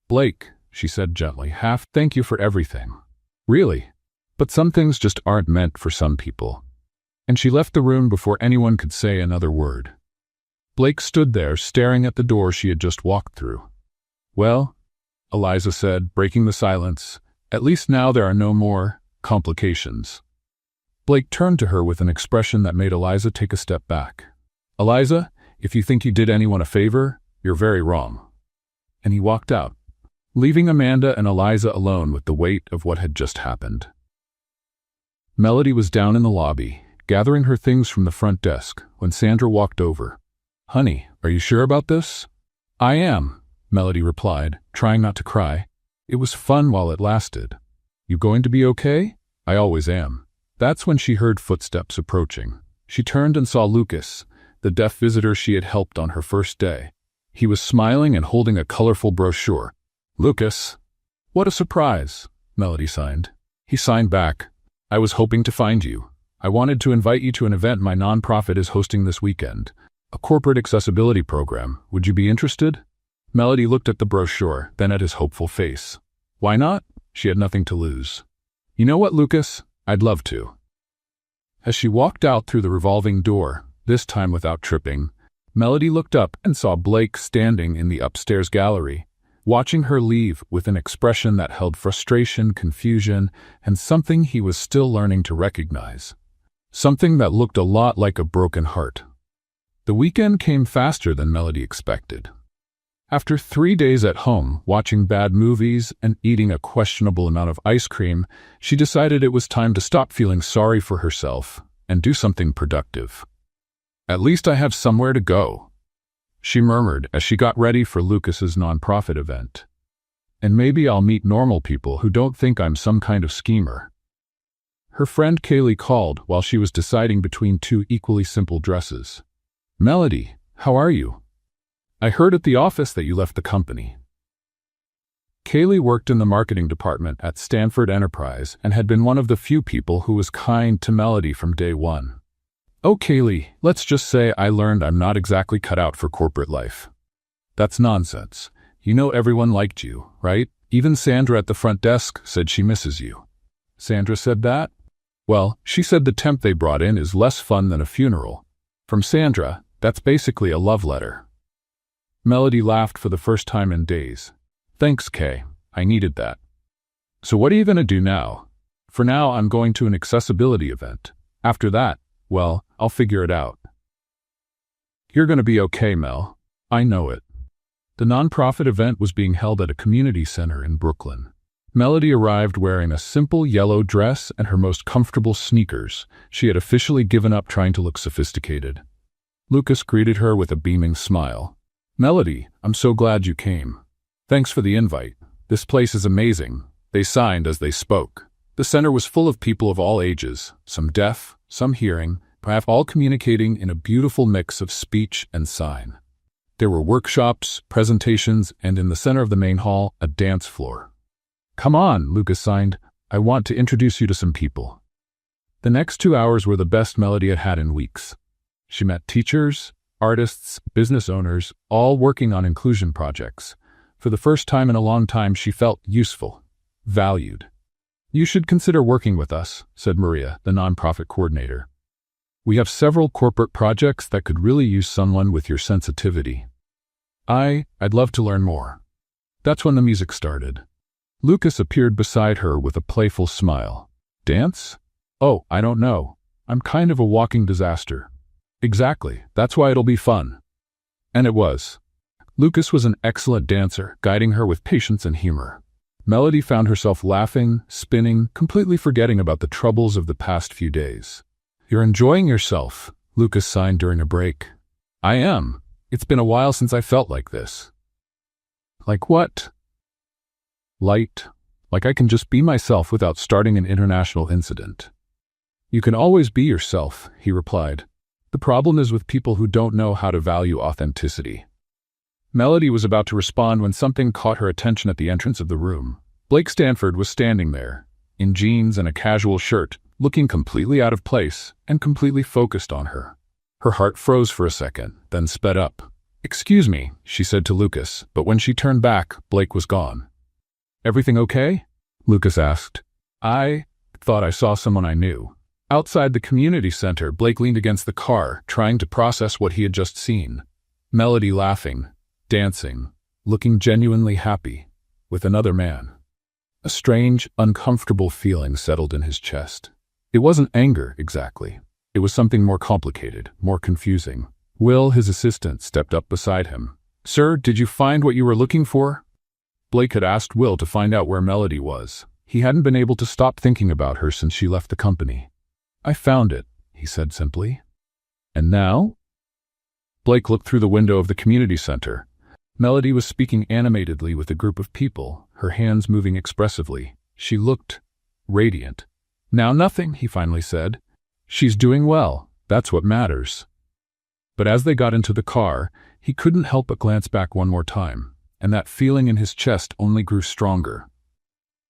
Blake, she said gently, thank you for everything. Really? But some things just aren't meant for some people. And she left the room before anyone could say another word. Blake stood there, staring at the door she had just walked through. Well, Eliza said, breaking the silence, at least now there are no more complications. Blake turned to her with an expression that made Eliza take a step back. Eliza, if you think you did anyone a favor, you're very wrong. And he walked out, leaving Amanda and Eliza alone with the weight of what had just happened. Melody was down in the lobby, gathering her things from the front desk, when Sandra walked over. Honey, are you sure about this? I am, Melody replied, trying not to cry. It was fun while it lasted. You going to be okay? I always am. That's when she heard footsteps approaching. She turned and saw Lucas, the deaf visitor she had helped on her first day. He was smiling and holding a colorful brochure. Lucas. What a surprise, Melody signed. He signed back. I was hoping to find you. I wanted to invite you to an event my nonprofit is hosting this weekend. A corporate accessibility program. Would you be interested? Melody looked at the brochure, then at his hopeful face. Why not? She had nothing to lose. You know what, Lucas? I'd love to. As she walked out through the revolving door, this time without tripping, Melody looked up and saw Blake standing in the upstairs gallery, watching her leave with an expression that held frustration, confusion, and something he was still learning to recognize. Something that looked a lot like a broken heart. The weekend came faster than Melody expected. After 3 days at home, watching bad movies and eating a questionable amount of ice cream, she decided it was time to stop feeling sorry for herself and do something productive. At least I have somewhere to go, she murmured as she got ready for Lucas's nonprofit event. And maybe I'll meet normal people who don't think I'm some kind of schemer. Her friend Kaylee called while she was deciding between two equally simple dresses. Melody, how are you? I heard at the office that you left the company. Kaylee worked in the marketing department at Stanford Enterprise and had been one of the few people who was kind to Melody from day one. Oh, Kaylee, let's just say I learned I'm not exactly cut out for corporate life. That's nonsense. You know everyone liked you, right? Even Sandra at the front desk said she misses you. Sandra said that? Well, she said the temp they brought in is less fun than a funeral. From Sandra, that's basically a love letter. Melody laughed for the first time in days. Thanks, Kay. I needed that. So what are you going to do now? For now, I'm going to an accessibility event. After that, well, I'll figure it out. You're going to be okay, Mel. I know it. The nonprofit event was being held at a community center in Brooklyn. Melody arrived wearing a simple yellow dress and her most comfortable sneakers. She had officially given up trying to look sophisticated. Lucas greeted her with a beaming smile. Melody, I'm so glad you came. Thanks for the invite. This place is amazing. They signed as they spoke. The center was full of people of all ages, some deaf, some hearing, perhaps all communicating in a beautiful mix of speech and sign. There were workshops, presentations, and in the center of the main hall, a dance floor. Come on, Lucas signed. I want to introduce you to some people. The next 2 hours were the best Melody had had in weeks. She met teachers, artists, business owners, all working on inclusion projects. For the first time in a long time, she felt useful, valued. You should consider working with us, said Maria, the nonprofit coordinator. We have several corporate projects that could really use someone with your sensitivity. I'd love to learn more. That's when the music started. Lucas appeared beside her with a playful smile. Dance? Oh, I don't know. I'm kind of a walking disaster. Exactly, that's why it'll be fun. And it was. Lucas was an excellent dancer, guiding her with patience and humor. Melody found herself laughing, spinning, completely forgetting about the troubles of the past few days. You're enjoying yourself, Lucas signed during a break. I am. It's been a while since I felt like this. Like what? Light. Like I can just be myself without starting an international incident. You can always be yourself, he replied. The problem is with people who don't know how to value authenticity. Melody was about to respond when something caught her attention at the entrance of the room. Blake Stanford was standing there, in jeans and a casual shirt, looking completely out of place and completely focused on her. Her heart froze for a second, then sped up. "Excuse me," she said to Lucas, but when she turned back, Blake was gone. "Everything okay?" Lucas asked. "I thought I saw someone I knew." Outside the community center, Blake leaned against the car, trying to process what he had just seen. Melody laughing, dancing, looking genuinely happy, with another man. A strange, uncomfortable feeling settled in his chest. It wasn't anger, exactly. It was something more complicated, more confusing. Will, his assistant, stepped up beside him. "Sir, did you find what you were looking for?" Blake had asked Will to find out where Melody was. He hadn't been able to stop thinking about her since she left the company. "I found it," he said simply. "And now?" Blake looked through the window of the community center. Melody was speaking animatedly with a group of people, her hands moving expressively. She looked radiant. "Now nothing," he finally said. "She's doing well. That's what matters." But as they got into the car, he couldn't help but glance back one more time, and that feeling in his chest only grew stronger.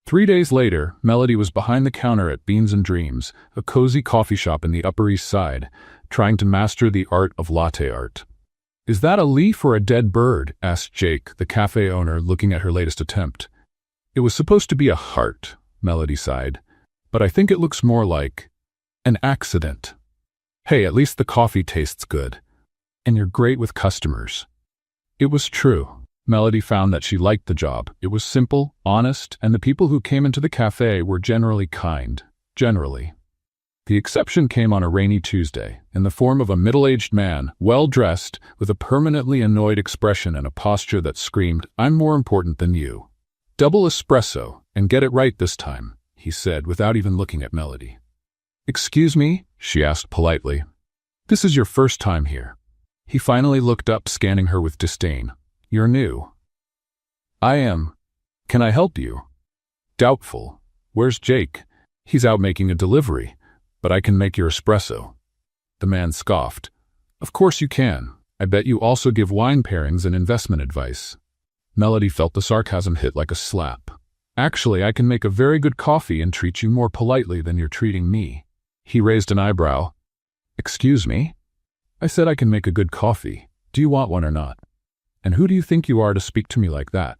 3 days later, Melody was behind the counter at Beans and Dreams, a cozy coffee shop in the Upper East Side, trying to master the art of latte art. "Is that a leaf or a dead bird?" asked Jake, the cafe owner, looking at her latest attempt. "It was supposed to be a heart," Melody sighed, "but I think it looks more like an accident." "Hey, at least the coffee tastes good. And you're great with customers." It was true. Melody found that she liked the job. It was simple, honest, and the people who came into the cafe were generally kind. Generally. The exception came on a rainy Tuesday, in the form of a middle-aged man, well-dressed, with a permanently annoyed expression and a posture that screamed, "I'm more important than you." "Double espresso, and get it right this time," he said without even looking at Melody. "Excuse me?" she asked politely. "This is your first time here." He finally looked up, scanning her with disdain. "You're new." "I am. Can I help you?" "Doubtful. Where's Jake?" "He's out making a delivery, but I can make your espresso." The man scoffed. "Of course you can. I bet you also give wine pairings and investment advice." Melody felt the sarcasm hit like a slap. "Actually, I can make a very good coffee and treat you more politely than you're treating me." He raised an eyebrow. "Excuse me?" "I said I can make a good coffee. Do you want one or not? And who do you think you are to speak to me like that?"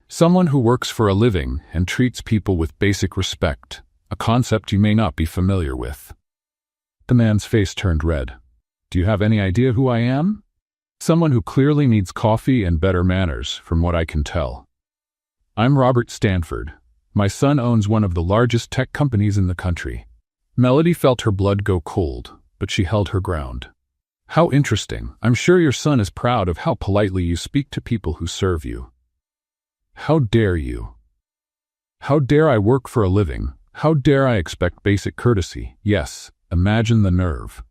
"Someone who works for a living and treats people with basic respect, a concept you may not be familiar with." The man's face turned red. "Do you have any idea who I am?" "Someone who clearly needs coffee and better manners, from what I can tell. I'm Robert Stanford. My son owns one of the largest tech companies in the country." Melody felt her blood go cold, but she held her ground. "How interesting. I'm sure your son is proud of how politely you speak to people who serve you." "How dare you? How dare I work for a living? How dare I expect basic courtesy? Yes, imagine the nerve."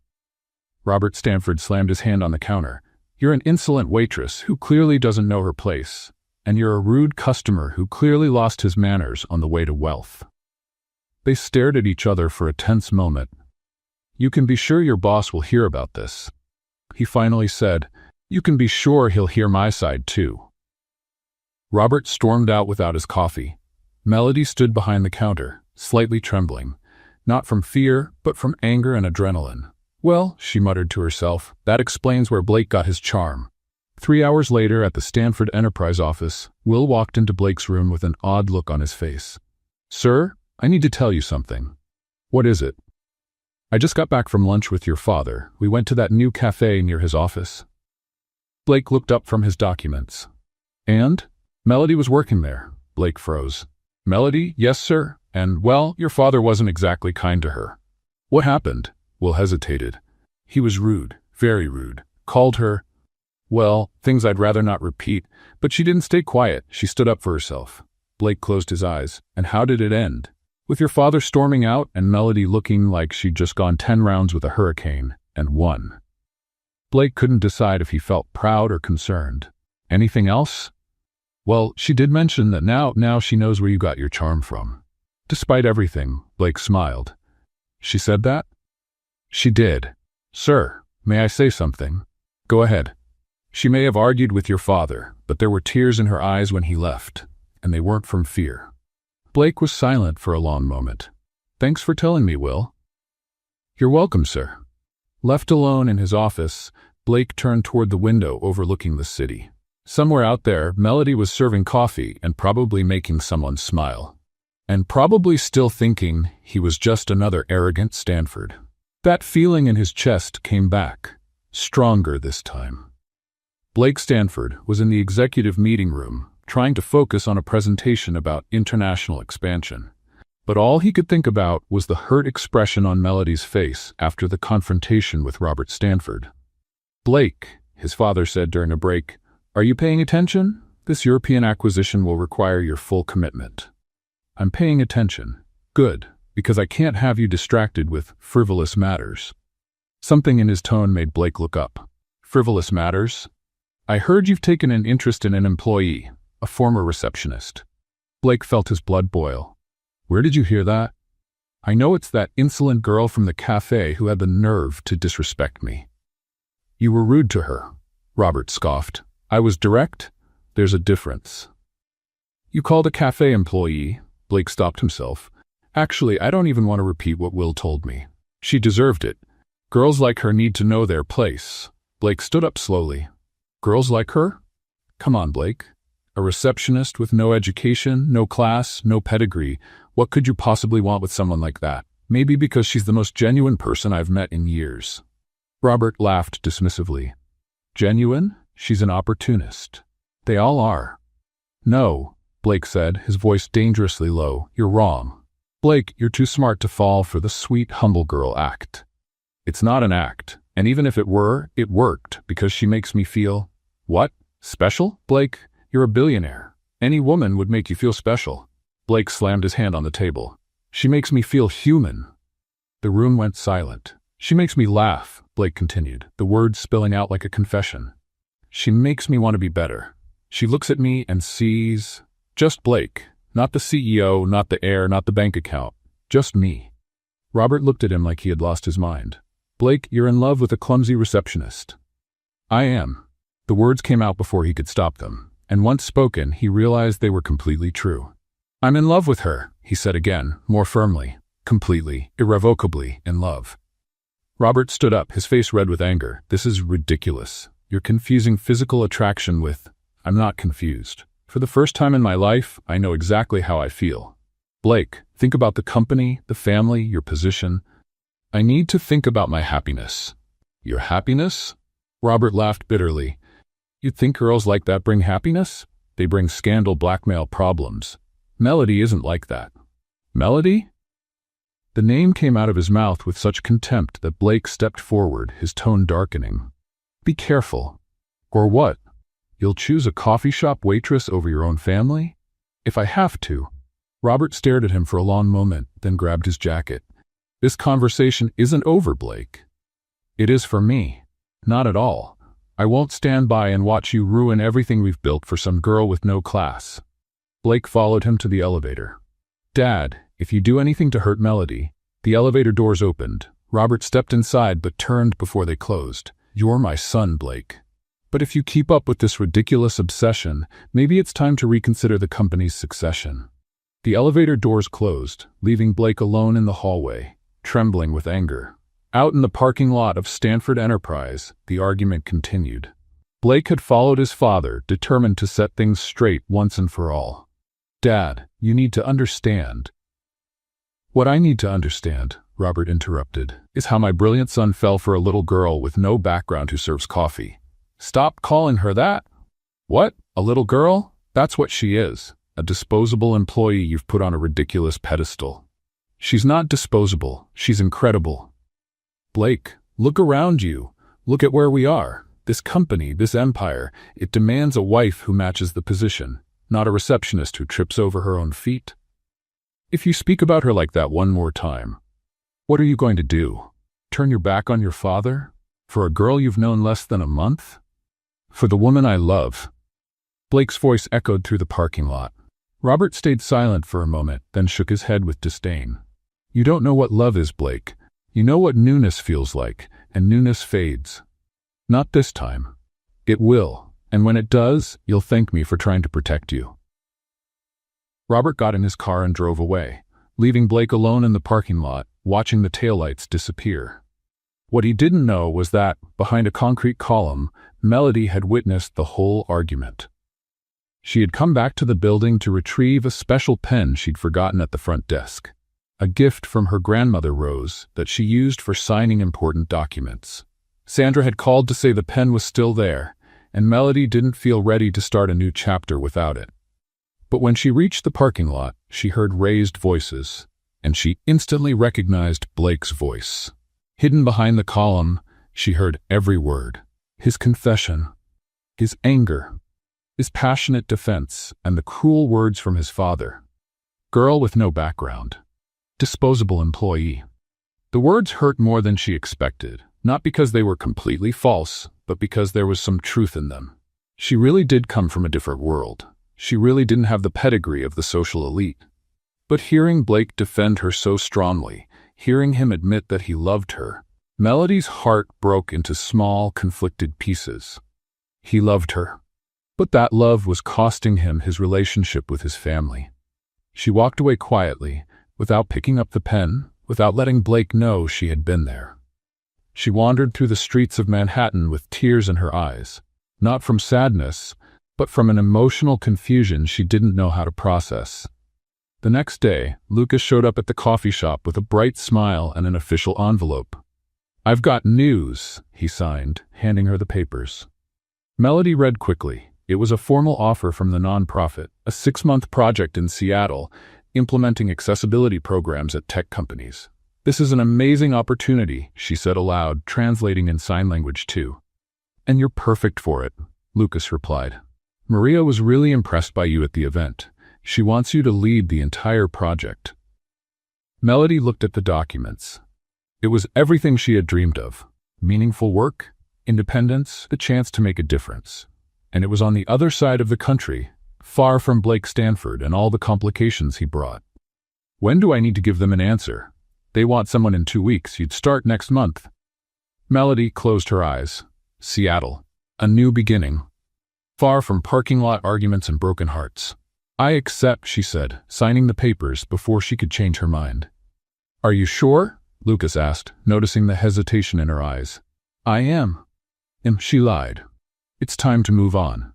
Robert Stanford slammed his hand on the counter. "You're an insolent waitress who clearly doesn't know her place, and you're a rude customer who clearly lost his manners on the way to wealth." They stared at each other for a tense moment. "You can be sure your boss will hear about this," he finally said. "You can be sure he'll hear my side too." Robert stormed out without his coffee. Melody stood behind the counter, slightly trembling, not from fear, but from anger and adrenaline. "Well," she muttered to herself, "that explains where Blake got his charm." 3 hours later, at the Stanford Enterprise office, Will walked into Blake's room with an odd look on his face. "Sir, I need to tell you something." "What is it?" "I just got back from lunch with your father. We went to that new cafe near his office." Blake looked up from his documents. "And?" "Melody was working there." Blake froze. "Melody? Yes, sir. And, well, your father wasn't exactly kind to her." "What happened?" Will hesitated. "He was rude, very rude. Called her, well, things I'd rather not repeat, but she didn't stay quiet. She stood up for herself." Blake closed his eyes. "And how did it end?" "With your father storming out and Melody looking like she'd just gone 10 rounds with a hurricane and won." Blake couldn't decide if he felt proud or concerned. "Anything else?" "Well, she did mention that now she knows where you got your charm from." Despite everything, Blake smiled. "She said that?" "She did." "Sir, may I say something?" "Go ahead." "She may have argued with your father, but there were tears in her eyes when he left, and they weren't from fear." Blake was silent for a long moment. "Thanks for telling me, Will." "You're welcome, sir." Left alone in his office, Blake turned toward the window overlooking the city. Somewhere out there, Melody was serving coffee and probably making someone smile. And probably still thinking he was just another arrogant Stanford. That feeling in his chest came back, stronger this time. Blake Stanford was in the executive meeting room, trying to focus on a presentation about international expansion. But all he could think about was the hurt expression on Melody's face after the confrontation with Robert Stanford. "Blake," his father said during a break, "are you paying attention? This European acquisition will require your full commitment." "I'm paying attention." "Good, because I can't have you distracted with frivolous matters." Something in his tone made Blake look up. "Frivolous matters? I heard you've taken an interest in an employee, a former receptionist." Blake felt his blood boil. "Where did you hear that?" "I know it's that insolent girl from the cafe who had the nerve to disrespect me." "You were rude to her," Robert scoffed. "I was direct. There's a difference." "You called a cafe employee." Blake stopped himself. "Actually, I don't even want to repeat what Will told me. She deserved it. Girls like her need to know their place." Blake stood up slowly. "Girls like her? Come on, Blake. A receptionist with no education, no class, no pedigree. What could you possibly want with someone like that? Maybe because she's the most genuine person I've met in years." Robert laughed dismissively. "Genuine? She's an opportunist. They all are." "No," Blake said, his voice dangerously low. "You're wrong. Blake, you're too smart to fall for the sweet, humble girl act. It's not an act, and even if it were, it worked because she makes me feel—" "What? Special? Blake, you're a billionaire. Any woman would make you feel special." Blake slammed his hand on the table. "She makes me feel human." The room went silent. "She makes me laugh," Blake continued, the words spilling out like a confession. "She makes me want to be better. She looks at me and sees just Blake, not the CEO, not the heir, not the bank account, just me." Robert looked at him like he had lost his mind. "Blake, you're in love with a clumsy receptionist." "I am." The words came out before he could stop them, and once spoken, he realized they were completely true. "I'm in love with her," he said again, more firmly, completely, irrevocably in love. Robert stood up, his face red with anger. "This is ridiculous. You're confusing physical attraction with—" "I'm not confused. For the first time in my life, I know exactly how I feel. Blake, think about the company, the family, your position. I need to think about my happiness." "Your happiness?" Robert laughed bitterly. "You think girls like that bring happiness? They bring scandal, blackmail, problems. Melody isn't like that." "Melody?" The name came out of his mouth with such contempt that Blake stepped forward, his tone darkening. "Be careful." "Or what? You'll choose a coffee shop waitress over your own family?" "If I have to." Robert stared at him for a long moment, then grabbed his jacket. "This conversation isn't over, Blake." "It is for me." "Not at all. I won't stand by and watch you ruin everything we've built for some girl with no class." Blake followed him to the elevator. "Dad, if you do anything to hurt Melody—" The elevator doors opened. Robert stepped inside but turned before they closed. "You're my son, Blake. But if you keep up with this ridiculous obsession, maybe it's time to reconsider the company's succession." The elevator doors closed, leaving Blake alone in the hallway, trembling with anger. Out in the parking lot of Stanford Enterprise, the argument continued. Blake had followed his father, determined to set things straight once and for all. "Dad, you need to understand." "What I need to understand," Robert interrupted, "is how my brilliant son fell for a little girl with no background who serves coffee." "Stop calling her that." "What? A little girl? That's what she is. A disposable employee you've put on a ridiculous pedestal." "She's not disposable. She's incredible." "Blake, look around you. Look at where we are. This company, this empire, it demands a wife who matches the position, not a receptionist who trips over her own feet. If you speak about her like that one more time, what are you going to do? Turn your back on your father? For a girl you've known less than a month? For the woman I love." Blake's voice echoed through the parking lot. Robert stayed silent for a moment, then shook his head with disdain. "You don't know what love is, Blake. You know what newness feels like, and newness fades. Not this time. It will, and when it does, you'll thank me for trying to protect you." Robert got in his car and drove away, leaving Blake alone in the parking lot, watching the taillights disappear. What he didn't know was that, behind a concrete column, Melody had witnessed the whole argument. She had come back to the building to retrieve a special pen she'd forgotten at the front desk, a gift from her grandmother Rose that she used for signing important documents. Sandra had called to say the pen was still there, and Melody didn't feel ready to start a new chapter without it. But when she reached the parking lot, she heard raised voices, and she instantly recognized Blake's voice. Hidden behind the column, she heard every word. His confession, his anger, his passionate defense, and the cruel words from his father. Girl with no background. Disposable employee. The words hurt more than she expected, not because they were completely false, but because there was some truth in them. She really did come from a different world. She really didn't have the pedigree of the social elite. But hearing Blake defend her so strongly, hearing him admit that he loved her, Melody's heart broke into small, conflicted pieces. He loved her. But that love was costing him his relationship with his family. She walked away quietly, without picking up the pen, without letting Blake know she had been there. She wandered through the streets of Manhattan with tears in her eyes, not from sadness, but from an emotional confusion she didn't know how to process. The next day, Lucas showed up at the coffee shop with a bright smile and an official envelope. "I've got news," he signed, handing her the papers. Melody read quickly. It was a formal offer from the nonprofit, a 6-month project in Seattle, implementing accessibility programs at tech companies. "This is an amazing opportunity," she said aloud, translating in sign language too. "And you're perfect for it," Lucas replied. "Maria was really impressed by you at the event. She wants you to lead the entire project." Melody looked at the documents. It was everything she had dreamed of. Meaningful work, independence, the chance to make a difference. And it was on the other side of the country, far from Blake Stanford and all the complications he brought. "When do I need to give them an answer? They want someone in 2 weeks. You'd start next month." Melody closed her eyes. Seattle. A new beginning. Far from parking lot arguments and broken hearts. "I accept," she said, signing the papers before she could change her mind. "Are you sure?" Lucas asked, noticing the hesitation in her eyes. "I am." She lied. "It's time to move on."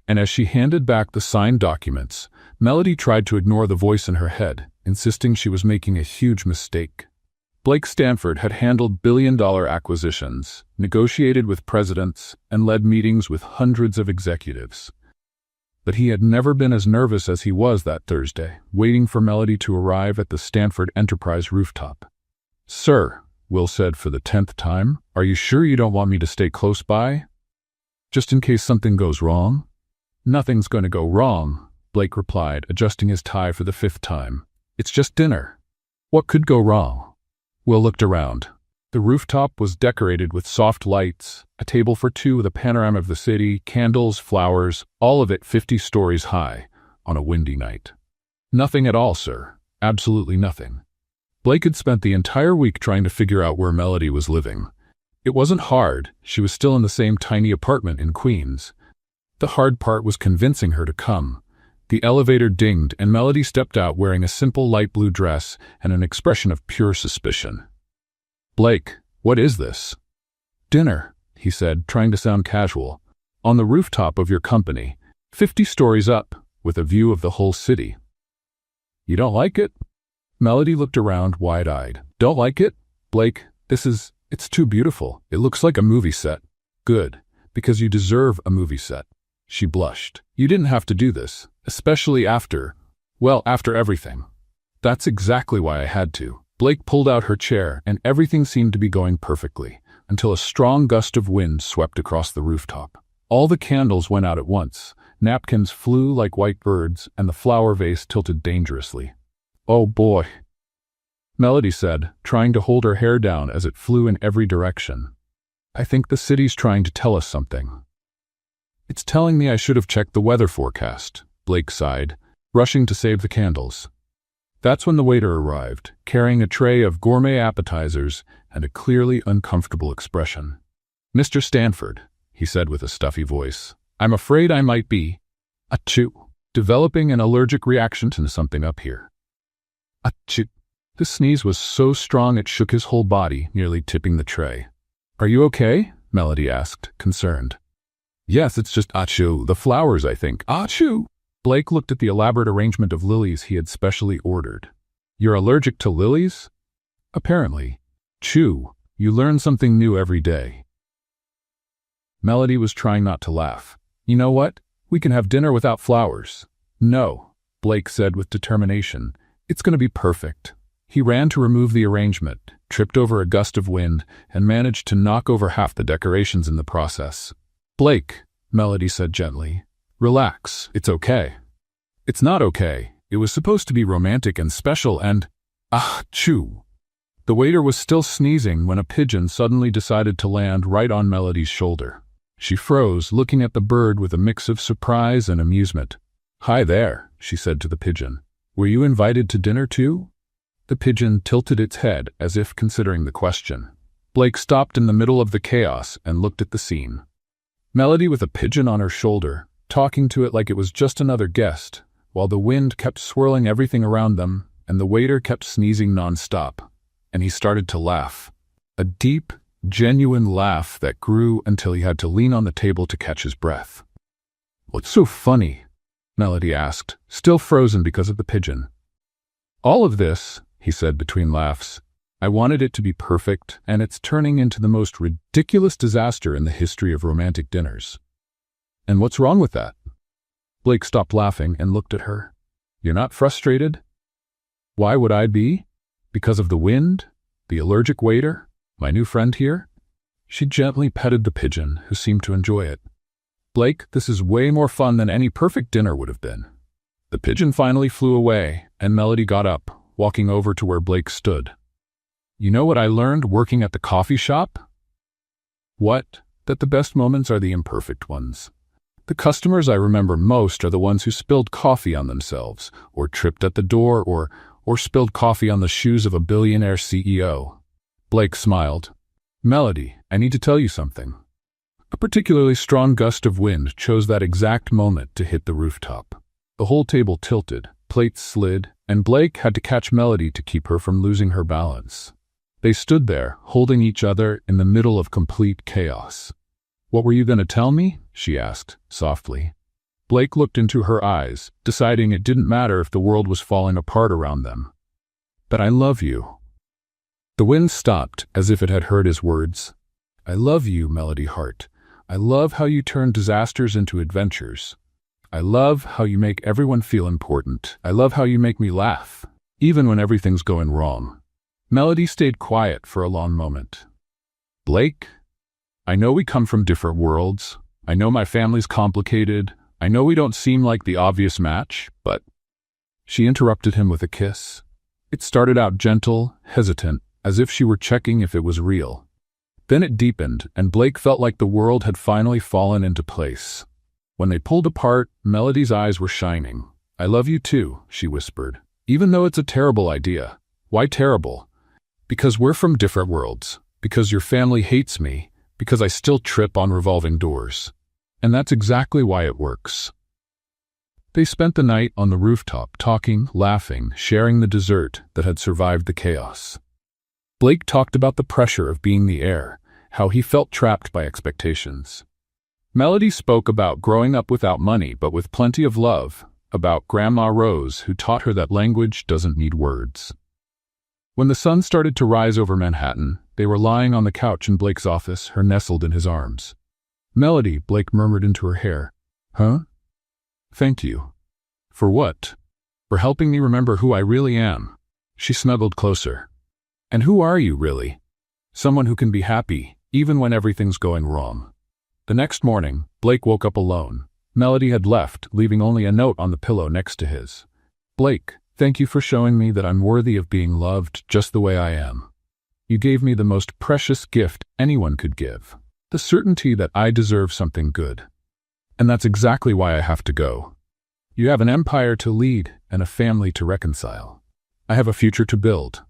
And as she handed back the signed documents, Melody tried to ignore the voice in her head, insisting she was making a huge mistake. Blake Stanford had handled billion-dollar acquisitions, negotiated with presidents, and led meetings with hundreds of executives. But he had never been as nervous as he was that Thursday, waiting for Melody to arrive at the Stanford Enterprise rooftop. "Sir," Will said for the 10th time, "are you sure you don't want me to stay close by? Just in case something goes wrong?" "Nothing's going to go wrong," Blake replied, adjusting his tie for the 5th time. "It's just dinner. What could go wrong?" Will looked around. The rooftop was decorated with soft lights, a table for 2 with a panorama of the city, candles, flowers, all of it 50 stories high, on a windy night. "Nothing at all, sir. Absolutely nothing." Blake had spent the entire week trying to figure out where Melody was living. It wasn't hard. She was still in the same tiny apartment in Queens. The hard part was convincing her to come. The elevator dinged, and Melody stepped out wearing a simple light blue dress and an expression of pure suspicion. "Blake, what is this?" "Dinner," he said, trying to sound casual. "On the rooftop of your company, 50 stories up, with a view of the whole city." "You don't like it?" Melody looked around, wide-eyed. "Don't like it? Blake, it's too beautiful. It looks like a movie set." "Good, because you deserve a movie set." She blushed. "You didn't have to do this, especially after everything." "That's exactly why I had to." Blake pulled out her chair, and everything seemed to be going perfectly, until a strong gust of wind swept across the rooftop. All the candles went out at once, napkins flew like white birds, and the flower vase tilted dangerously. "Oh boy," Melody said, trying to hold her hair down as it flew in every direction. "I think the city's trying to tell us something." "It's telling me I should have checked the weather forecast," Blake sighed, rushing to save the candles. That's when the waiter arrived, carrying a tray of gourmet appetizers and a clearly uncomfortable expression. "Mr. Stanford," he said with a stuffy voice, "I'm afraid I might be developing an allergic reaction to something up here." "Achoo." The sneeze was so strong it shook his whole body, nearly tipping the tray. "Are you okay?" Melody asked, concerned. "Yes, it's just achoo, the flowers, I think. Achoo!" Blake looked at the elaborate arrangement of lilies he had specially ordered. "You're allergic to lilies?" "Apparently. Chew, you learn something new every day." Melody was trying not to laugh. "You know what? We can have dinner without flowers." "No," Blake said with determination. "It's going to be perfect." He ran to remove the arrangement, tripped over a gust of wind, and managed to knock over half the decorations in the process. "Blake," Melody said gently, "relax, it's okay." "It's not okay. It was supposed to be romantic and special and— chew." The waiter was still sneezing when a pigeon suddenly decided to land right on Melody's shoulder. She froze, looking at the bird with a mix of surprise and amusement. "Hi there," she said to the pigeon. "Were you invited to dinner too?" The pigeon tilted its head as if considering the question. Blake stopped in the middle of the chaos and looked at the scene. Melody with a pigeon on her shoulder, talking to it like it was just another guest, while the wind kept swirling everything around them and the waiter kept sneezing nonstop. And he started to laugh. A deep, genuine laugh that grew until he had to lean on the table to catch his breath. "What's so funny?" Melody asked, still frozen because of the pigeon. "All of this," he said between laughs. "I wanted it to be perfect, and it's turning into the most ridiculous disaster in the history of romantic dinners." "And what's wrong with that?" Blake stopped laughing and looked at her. "You're not frustrated?" "Why would I be? Because of the wind? The allergic waiter? My new friend here?" She gently petted the pigeon, who seemed to enjoy it. "Blake, this is way more fun than any perfect dinner would have been." The pigeon finally flew away, and Melody got up, walking over to where Blake stood. "You know what I learned working at the coffee shop?" "What?" "That the best moments are the imperfect ones. The customers I remember most are the ones who spilled coffee on themselves, or tripped at the door, or spilled coffee on the shoes of a billionaire CEO. Blake smiled. "Melody, I need to tell you something." A particularly strong gust of wind chose that exact moment to hit the rooftop. The whole table tilted, plates slid, and Blake had to catch Melody to keep her from losing her balance. They stood there, holding each other in the middle of complete chaos. "What were you going to tell me?" she asked, softly. Blake looked into her eyes, deciding it didn't matter if the world was falling apart around them. "That I love you." The wind stopped, as if it had heard his words. "I love you, Melody Hart. I love how you turn disasters into adventures. I love how you make everyone feel important. I love how you make me laugh, even when everything's going wrong." Melody stayed quiet for a long moment. "Blake, I know we come from different worlds. I know my family's complicated. I know we don't seem like the obvious match, but—" She interrupted him with a kiss. It started out gentle, hesitant, as if she were checking if it was real. Then it deepened, and Blake felt like the world had finally fallen into place. When they pulled apart, Melody's eyes were shining. "I love you too," she whispered. "Even though it's a terrible idea." "Why terrible?" "Because we're from different worlds. Because your family hates me. Because I still trip on revolving doors. And that's exactly why it works." They spent the night on the rooftop, talking, laughing, sharing the dessert that had survived the chaos. Blake talked about the pressure of being the heir, how he felt trapped by expectations. Melody spoke about growing up without money but with plenty of love, about Grandma Rose who taught her that language doesn't need words. When the sun started to rise over Manhattan, they were lying on the couch in Blake's office, her nestled in his arms. "Melody," Blake murmured into her hair. "Huh?" "Thank you." "For what?" "For helping me remember who I really am." She snuggled closer. "And who are you, really?" "Someone who can be happy, even when everything's going wrong." The next morning, Blake woke up alone. Melody had left, leaving only a note on the pillow next to his. "Blake, thank you for showing me that I'm worthy of being loved just the way I am. You gave me the most precious gift anyone could give. The certainty that I deserve something good. And that's exactly why I have to go. You have an empire to lead and a family to reconcile. I have a future to build.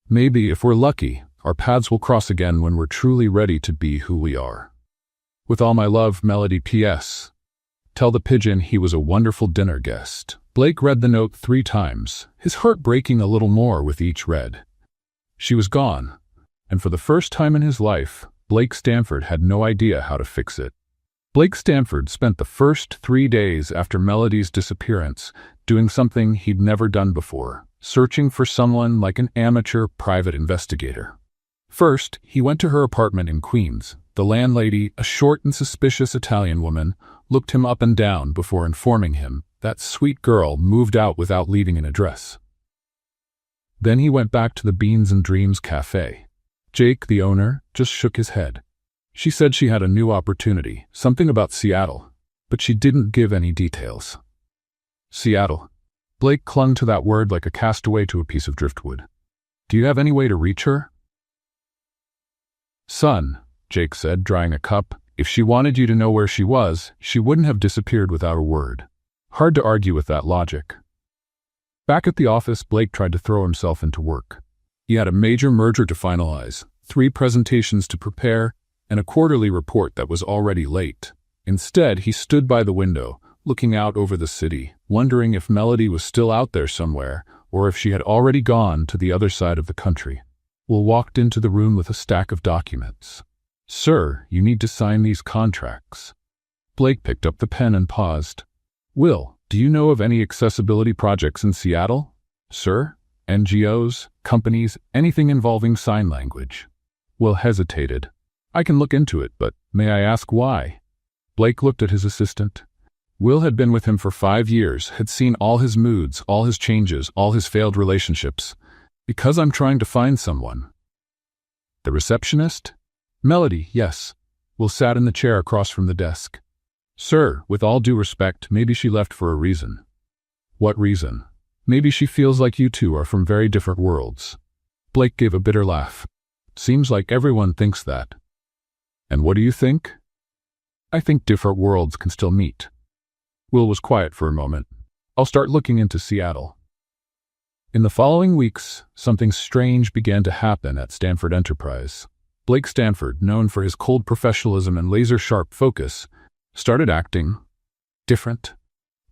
Maybe, if we're lucky, our paths will cross again when we're truly ready to be who we are. With all my love, Melody. P.S. Tell the pigeon he was a wonderful dinner guest." Blake read the note 3 times, his heart breaking a little more with each read. She was gone, and for the first time in his life, Blake Stanford had no idea how to fix it. Blake Stanford spent the first 3 days after Melody's disappearance doing something he'd never done before, searching for someone like an amateur private investigator. First, he went to her apartment in Queens. The landlady, a short and suspicious Italian woman, looked him up and down before informing him that sweet girl moved out without leaving an address. Then he went back to the Beans and Dreams cafe. Jake, the owner, just shook his head. She said she had a new opportunity, something about Seattle, but she didn't give any details. Seattle. Blake clung to that word like a castaway to a piece of driftwood. Do you have any way to reach her? Son, Jake said, drying a cup, if she wanted you to know where she was, she wouldn't have disappeared without a word. Hard to argue with that logic. Back at the office, Blake tried to throw himself into work. He had a major merger to finalize, 3 presentations to prepare, and a quarterly report that was already late. Instead, he stood by the window, looking out over the city, wondering if Melody was still out there somewhere, or if she had already gone to the other side of the country. Will walked into the room with a stack of documents. Sir, you need to sign these contracts. Blake picked up the pen and paused. Will, do you know of any accessibility projects in Seattle? Sir? NGOs, companies, anything involving sign language. Will hesitated. I can look into it, but may I ask why? Blake looked at his assistant. Will had been with him for 5 years, had seen all his moods, all his changes, all his failed relationships. Because I'm trying to find someone. The receptionist? Melody, yes. Will sat in the chair across from the desk. Sir, with all due respect, maybe she left for a reason. What reason? Maybe she feels like you two are from very different worlds. Blake gave a bitter laugh. Seems like everyone thinks that. And what do you think? I think different worlds can still meet. Will was quiet for a moment. I'll start looking into Seattle. In the following weeks, something strange began to happen at Stanford Enterprise. Blake Stanford, known for his cold professionalism and laser-sharp focus, started acting different.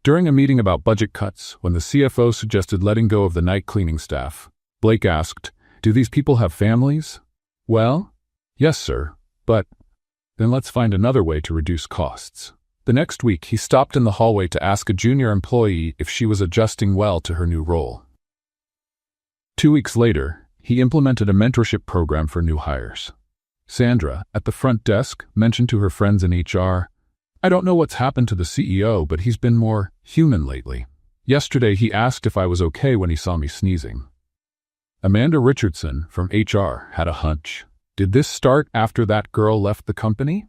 During a meeting about budget cuts, when the CFO suggested letting go of the night cleaning staff, Blake asked, "Do these people have families?" "Well, yes, sir, but then let's find another way to reduce costs." The next week, he stopped in the hallway to ask a junior employee if she was adjusting well to her new role. 2 weeks later, he implemented a mentorship program for new hires. Sandra, at the front desk, mentioned to her friends in HR, "I don't know what's happened to the CEO, but he's been more human lately. Yesterday he asked if I was okay when he saw me sneezing." Amanda Richardson, from HR, had a hunch. Did this start after that girl left the company?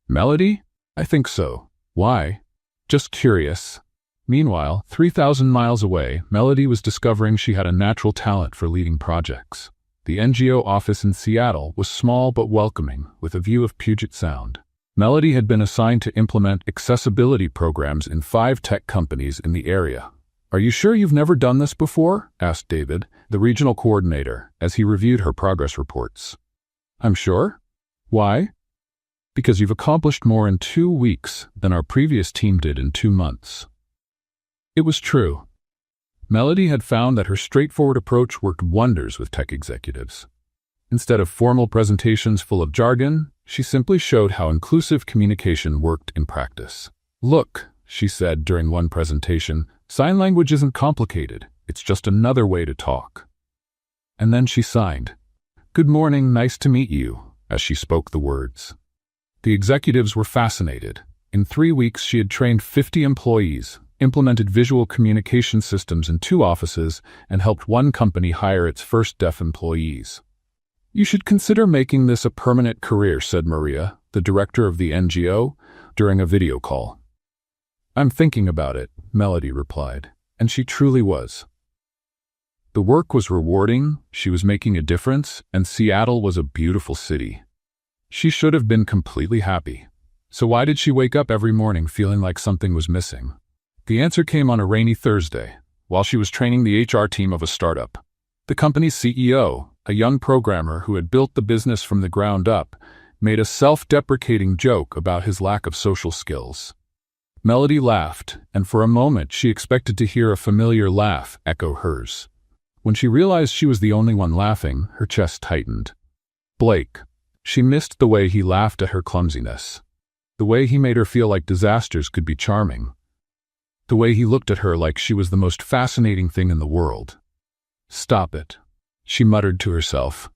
Melody? I think so. Why? Just curious. Meanwhile, 3,000 miles away, Melody was discovering she had a natural talent for leading projects. The NGO office in Seattle was small but welcoming, with a view of Puget Sound. Melody had been assigned to implement accessibility programs in 5 tech companies in the area. "Are you sure you've never done this before?" asked David, the regional coordinator, as he reviewed her progress reports. "I'm sure. Why?" "Because you've accomplished more in 2 weeks than our previous team did in 2 months. It was true. Melody had found that her straightforward approach worked wonders with tech executives. Instead of formal presentations full of jargon, she simply showed how inclusive communication worked in practice. "Look," she said during one presentation, "sign language isn't complicated. It's just another way to talk." And then she signed, "Good morning, nice to meet you," as she spoke the words. The executives were fascinated. In 3 weeks, she had trained 50 employees, implemented visual communication systems in 2 offices, and helped one company hire its first deaf employees. "You should consider making this a permanent career," said Maria, the director of the NGO, during a video call. "I'm thinking about it," Melody replied, and she truly was. The work was rewarding, she was making a difference, and Seattle was a beautiful city. She should have been completely happy. So why did she wake up every morning feeling like something was missing? The answer came on a rainy Thursday, while she was training the HR team of a startup. The company's CEO, a young programmer who had built the business from the ground up, made a self-deprecating joke about his lack of social skills. Melody laughed, and for a moment she expected to hear a familiar laugh echo hers. When she realized she was the only one laughing, her chest tightened. Blake. She missed the way he laughed at her clumsiness. The way he made her feel like disasters could be charming. The way he looked at her like she was the most fascinating thing in the world. "Stop it," she muttered to herself.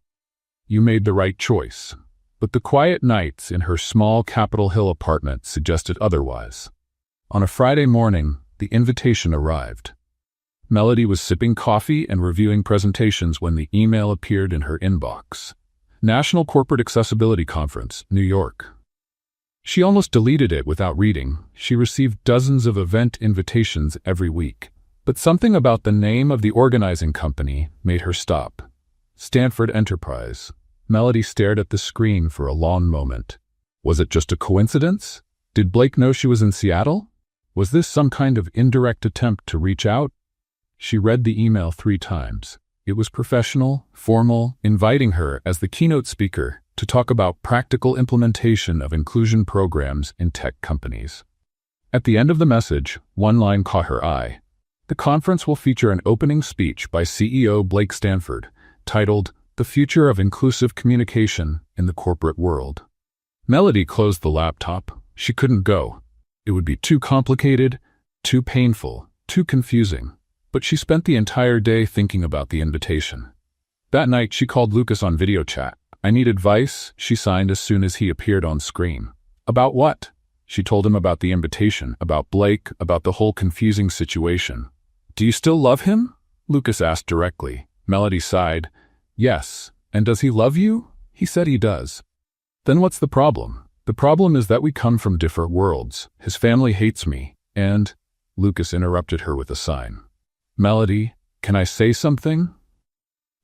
"You made the right choice." But the quiet nights in her small Capitol Hill apartment suggested otherwise. On a Friday morning, the invitation arrived. Melody was sipping coffee and reviewing presentations when the email appeared in her inbox. National Corporate Accessibility Conference, New York. She almost deleted it without reading. She received dozens of event invitations every week. But something about the name of the organizing company made her stop. Stanford Enterprise. Melody stared at the screen for a long moment. Was it just a coincidence? Did Blake know she was in Seattle? Was this some kind of indirect attempt to reach out? She read the email 3 times. It was professional, formal, inviting her as the keynote speaker to talk about practical implementation of inclusion programs in tech companies. At the end of the message, one line caught her eye. The conference will feature an opening speech by CEO Blake Stanford, titled "The Future of Inclusive Communication in the Corporate World." Melody closed the laptop. She couldn't go. It would be too complicated, too painful, too confusing. But she spent the entire day thinking about the invitation. That night, she called Lucas on video chat. "I need advice," she signed as soon as he appeared on screen. "About what?" She told him about the invitation, about Blake, about the whole confusing situation. "Do you still love him?" Lucas asked directly. Melody sighed. "Yes. And does he love you?" "He said he does." "Then what's the problem?" "The problem is that we come from different worlds. His family hates me, and—" Lucas interrupted her with a sign. "Melody, can I say something?"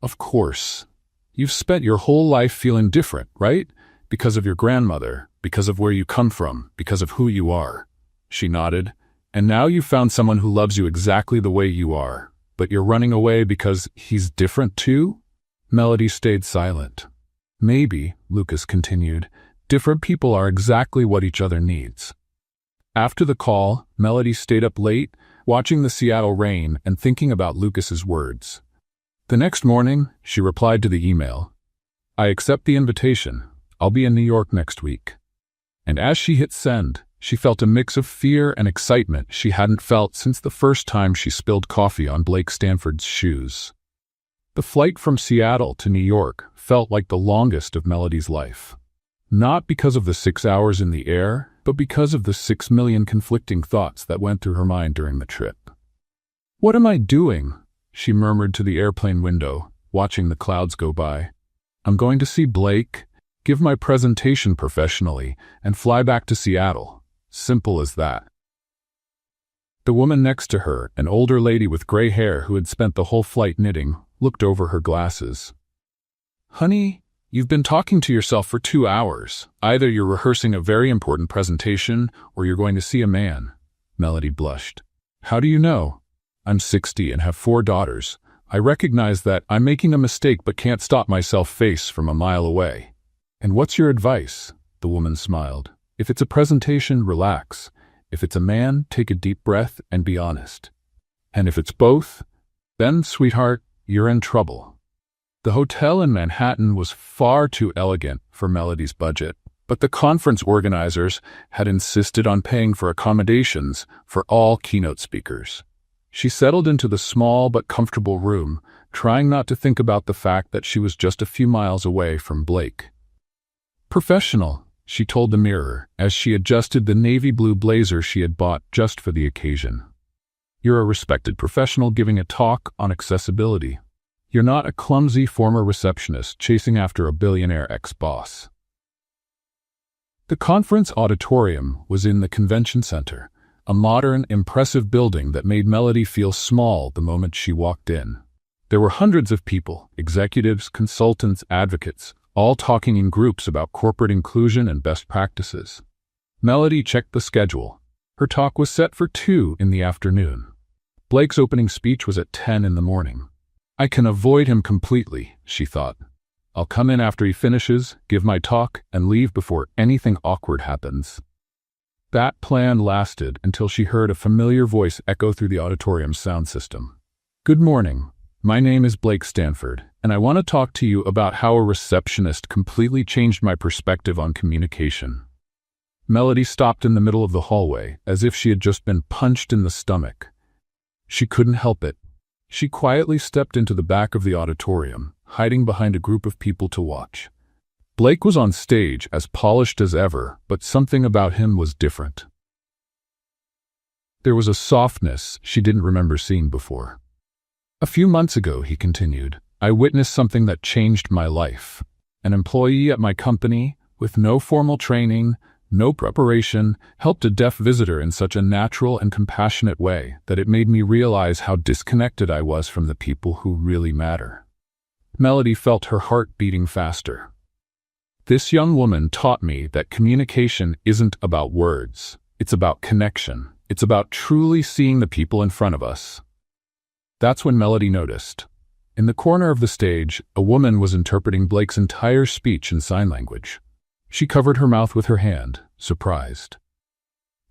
"Of course. You've spent your whole life feeling different, right? Because of your grandmother, because of where you come from, because of who you are." She nodded. "And now you've found someone who loves you exactly the way you are. But you're running away because he's different too?" Melody stayed silent. "Maybe," Lucas continued, "different people are exactly what each other needs." After the call, Melody stayed up late, watching the Seattle rain and thinking about Lucas's words. The next morning, she replied to the email. "I accept the invitation. I'll be in New York next week." And as she hit send, she felt a mix of fear and excitement she hadn't felt since the first time she spilled coffee on Blake Stanford's shoes. The flight from Seattle to New York felt like the longest of Melody's life. Not because of the 6 hours in the air, but because of the 6 million conflicting thoughts that went through her mind during the trip. "What am I doing?" she murmured to the airplane window, watching the clouds go by. "I'm going to see Blake, give my presentation professionally, and fly back to Seattle. Simple as that." The woman next to her, an older lady with gray hair who had spent the whole flight knitting, looked over her glasses. "Honey, you've been talking to yourself for 2 hours. Either you're rehearsing a very important presentation or you're going to see a man." Melody blushed. "How do you know?" "I'm 60 and have 4 daughters. I recognize that I'm making a mistake but can't stop myself face from a mile away." "And what's your advice?" The woman smiled. "If it's a presentation, relax. If it's a man, take a deep breath and be honest. And if it's both, then, sweetheart, you're in trouble." The hotel in Manhattan was far too elegant for Melody's budget, but the conference organizers had insisted on paying for accommodations for all keynote speakers. She settled into the small but comfortable room, trying not to think about the fact that she was just a few miles away from Blake. "Professional," she told the mirror as she adjusted the navy blue blazer she had bought just for the occasion. "You're a respected professional giving a talk on accessibility. You're not a clumsy former receptionist chasing after a billionaire ex-boss." The conference auditorium was in the convention center, a modern, impressive building that made Melody feel small the moment she walked in. There were hundreds of people, executives, consultants, advocates, all talking in groups about corporate inclusion and best practices. Melody checked the schedule. Her talk was set for 2 in the afternoon. Blake's opening speech was at 10 in the morning. "I can avoid him completely," she thought. "I'll come in after he finishes, give my talk, and leave before anything awkward happens." That plan lasted until she heard a familiar voice echo through the auditorium's sound system. "Good morning. My name is Blake Stanford, and I want to talk to you about how a receptionist completely changed my perspective on communication." Melody stopped in the middle of the hallway, as if she had just been punched in the stomach. She couldn't help it. She quietly stepped into the back of the auditorium, hiding behind a group of people to watch. Blake was on stage, as polished as ever, but something about him was different. There was a softness she didn't remember seeing before. "A few months ago," he continued, "I witnessed something that changed my life. An employee at my company, with no formal training, no preparation, helped a deaf visitor in such a natural and compassionate way that it made me realize how disconnected I was from the people who really matter." Melody felt her heart beating faster. "This young woman taught me that communication isn't about words. It's about connection. It's about truly seeing the people in front of us." That's when Melody noticed. In the corner of the stage, a woman was interpreting Blake's entire speech in sign language. She covered her mouth with her hand, surprised.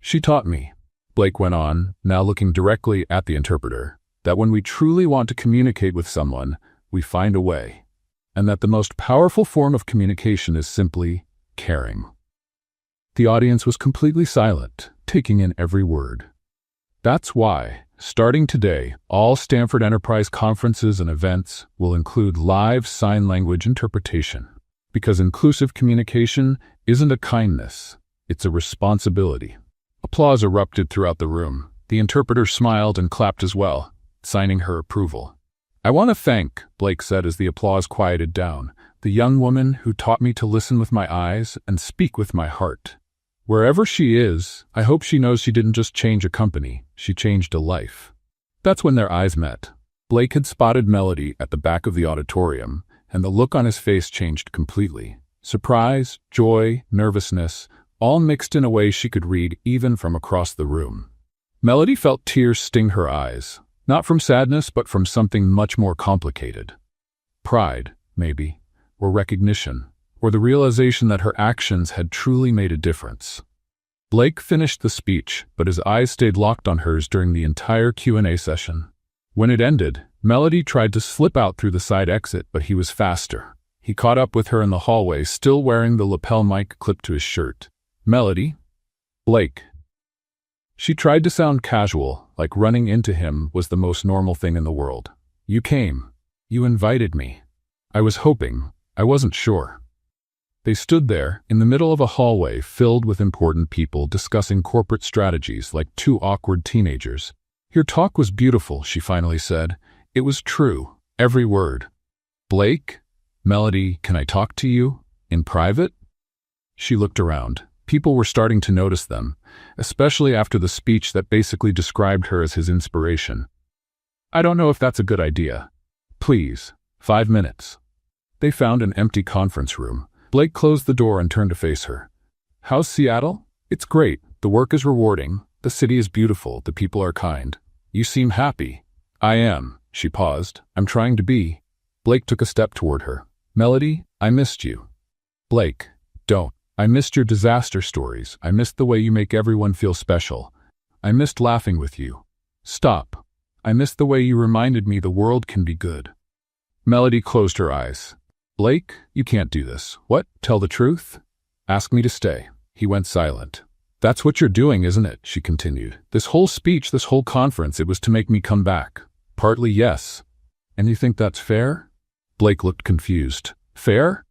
"She taught me," Blake went on, now looking directly at the interpreter, "that when we truly want to communicate with someone, we find a way, and that the most powerful form of communication is simply caring." The audience was completely silent, taking in every word. That's why, starting today, all Stanford Enterprise conferences and events will include live sign language interpretation. Because inclusive communication isn't a kindness, it's a responsibility. Applause erupted throughout the room. The interpreter smiled and clapped as well, signing her approval. "I want to thank," Blake said as the applause quieted down, "the young woman who taught me to listen with my eyes and speak with my heart. Wherever she is, I hope she knows she didn't just change a company, she changed a life." That's when their eyes met. Blake had spotted Melody at the back of the auditorium, and the look on his face changed completely. Surprise, joy, nervousness, all mixed in a way she could read even from across the room. Melody felt tears sting her eyes, not from sadness but from something much more complicated. Pride, maybe, or recognition, or the realization that her actions had truly made a difference. Blake finished the speech, but his eyes stayed locked on hers during the entire Q&A session. When it ended, Melody tried to slip out through the side exit, but he was faster. He caught up with her in the hallway, still wearing the lapel mic clipped to his shirt. "Melody?" "Blake." She tried to sound casual, like running into him was the most normal thing in the world. "You came. You invited me. I was hoping. I wasn't sure." They stood there, in the middle of a hallway filled with important people discussing corporate strategies like two awkward teenagers. "Your talk was beautiful," she finally said. "It was true, every word." "Blake? Melody, can I talk to you? In private?" She looked around. People were starting to notice them, especially after the speech that basically described her as his inspiration. "I don't know if that's a good idea. Please, 5 minutes." They found an empty conference room. Blake closed the door and turned to face her. "How's Seattle?" "It's great. The work is rewarding. The city is beautiful. The people are kind. You seem happy." "I am." She paused. "I'm trying to be." Blake took a step toward her. "Melody, I missed you." "Blake, don't. I missed your disaster stories. I missed the way you make everyone feel special. I missed laughing with you." "Stop. I missed the way you reminded me the world can be good." Melody closed her eyes. "Blake, you can't do this." "What? Tell the truth?" "Ask me to stay." He went silent. "That's what you're doing, isn't it?" she continued. "This whole speech, this whole conference, it was to make me come back." "Partly, yes." "And you think that's fair?" Blake looked confused. "Fair?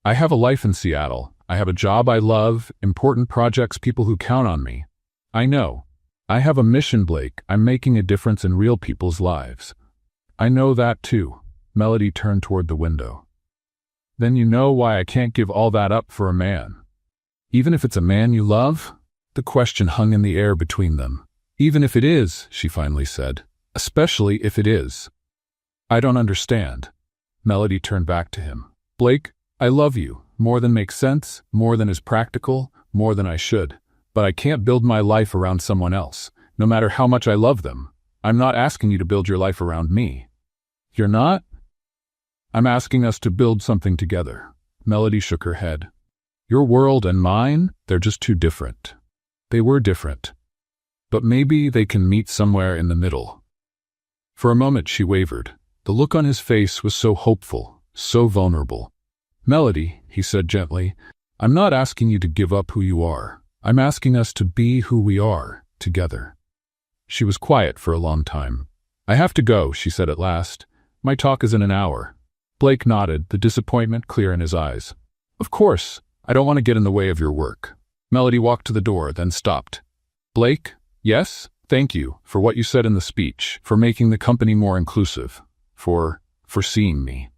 I have a life in Seattle. I have a job I love, important projects, people who count on me. I know. I have a mission, Blake. I'm making a difference in real people's lives." "I know that too." Melody turned toward the window. "Then you know why I can't give all that up for a man." "Even if it's a man you love?" The question hung in the air between them. "Even if it is," she finally said. "Especially if it is." "I don't understand." Melody turned back to him. "Blake, I love you, more than makes sense, more than is practical, more than I should. But I can't build my life around someone else, no matter how much I love them. I'm not asking you to build your life around me." "You're not?" "I'm asking us to build something together." Melody shook her head. "Your world and mine, they're just too different." They were different. But maybe they can meet somewhere in the middle. For a moment she wavered. The look on his face was so hopeful, so vulnerable. "Melody," he said gently, "I'm not asking you to give up who you are. I'm asking us to be who we are, together." She was quiet for a long time. "I have to go," she said at last. "My talk is in an hour." Blake nodded, the disappointment clear in his eyes. "Of course, I don't want to get in the way of your work." Melody walked to the door, then stopped. "Blake, yes, thank you for what you said in the speech, for making the company more inclusive, for seeing me.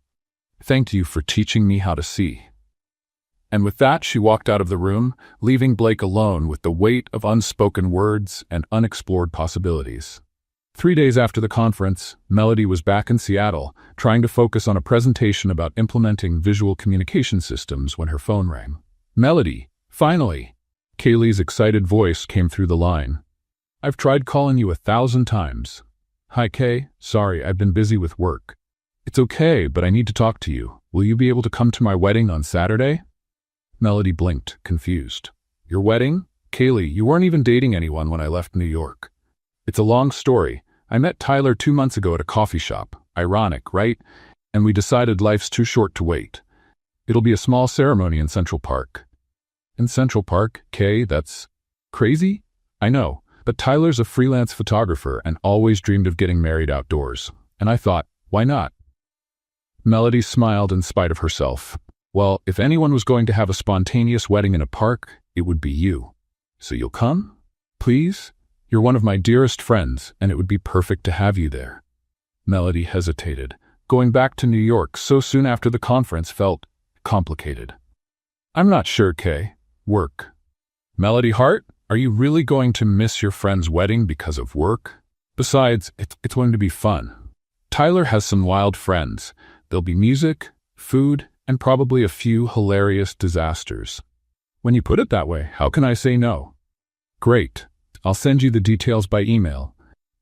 Thank you for teaching me how to see." And with that, she walked out of the room, leaving Blake alone with the weight of unspoken words and unexplored possibilities. 3 days after the conference, Melody was back in Seattle, trying to focus on a presentation about implementing visual communication systems when her phone rang. "Melody, finally!" Kaylee's excited voice came through the line. "I've tried calling you 1,000 times. Hi, Kay. Sorry, I've been busy with work. It's okay, but I need to talk to you. Will you be able to come to my wedding on Saturday?" Melody blinked, confused. "Your wedding? Kaylee, you weren't even dating anyone when I left New York." "It's a long story. I met Tyler 2 months ago at a coffee shop. Ironic, right? And we decided life's too short to wait. It'll be a small ceremony in Central Park." "In Central Park? Kay, that's crazy?" "I know, but Tyler's a freelance photographer and always dreamed of getting married outdoors. And I thought, why not?" Melody smiled in spite of herself. "Well, if anyone was going to have a spontaneous wedding in a park, it would be you. So you'll come? Please? You're one of my dearest friends, and it would be perfect to have you there." Melody hesitated. Going back to New York so soon after the conference felt complicated. "I'm not sure, Kay. Work." "Melody Hart, are you really going to miss your friend's wedding because of work? Besides, it's going to be fun. Tyler has some wild friends. There'll be music, food, and probably a few hilarious disasters. When you put it that way, how can I say no?" "Great. I'll send you the details by email.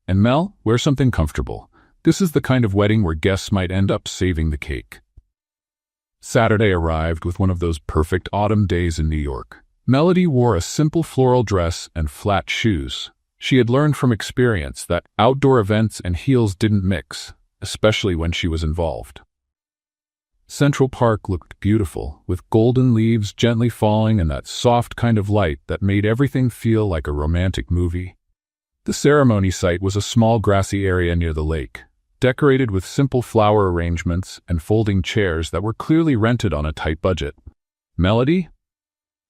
And Mel, wear something comfortable. This is the kind of wedding where guests might end up saving the cake." Saturday arrived with one of those perfect autumn days in New York. Melody wore a simple floral dress and flat shoes. She had learned from experience that outdoor events and heels didn't mix, especially when she was involved. Central Park looked beautiful, with golden leaves gently falling and that soft kind of light that made everything feel like a romantic movie. The ceremony site was a small grassy area near the lake, decorated with simple flower arrangements and folding chairs that were clearly rented on a tight budget. "Melody?"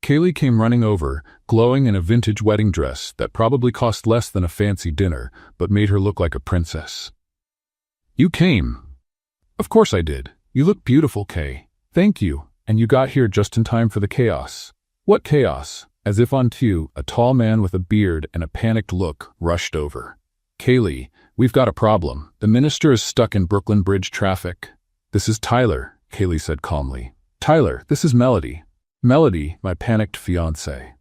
Kaylee came running over, glowing in a vintage wedding dress that probably cost less than a fancy dinner, but made her look like a princess. "You came." "Of course I did. You look beautiful, Kay." "Thank you, and you got here just in time for the chaos." "What chaos?" As if on cue, a tall man with a beard and a panicked look rushed over. "Kaylee, we've got a problem. The minister is stuck in Brooklyn Bridge traffic." "This is Tyler," Kaylee said calmly. "Tyler, this is Melody." "Melody, my panicked fiancé."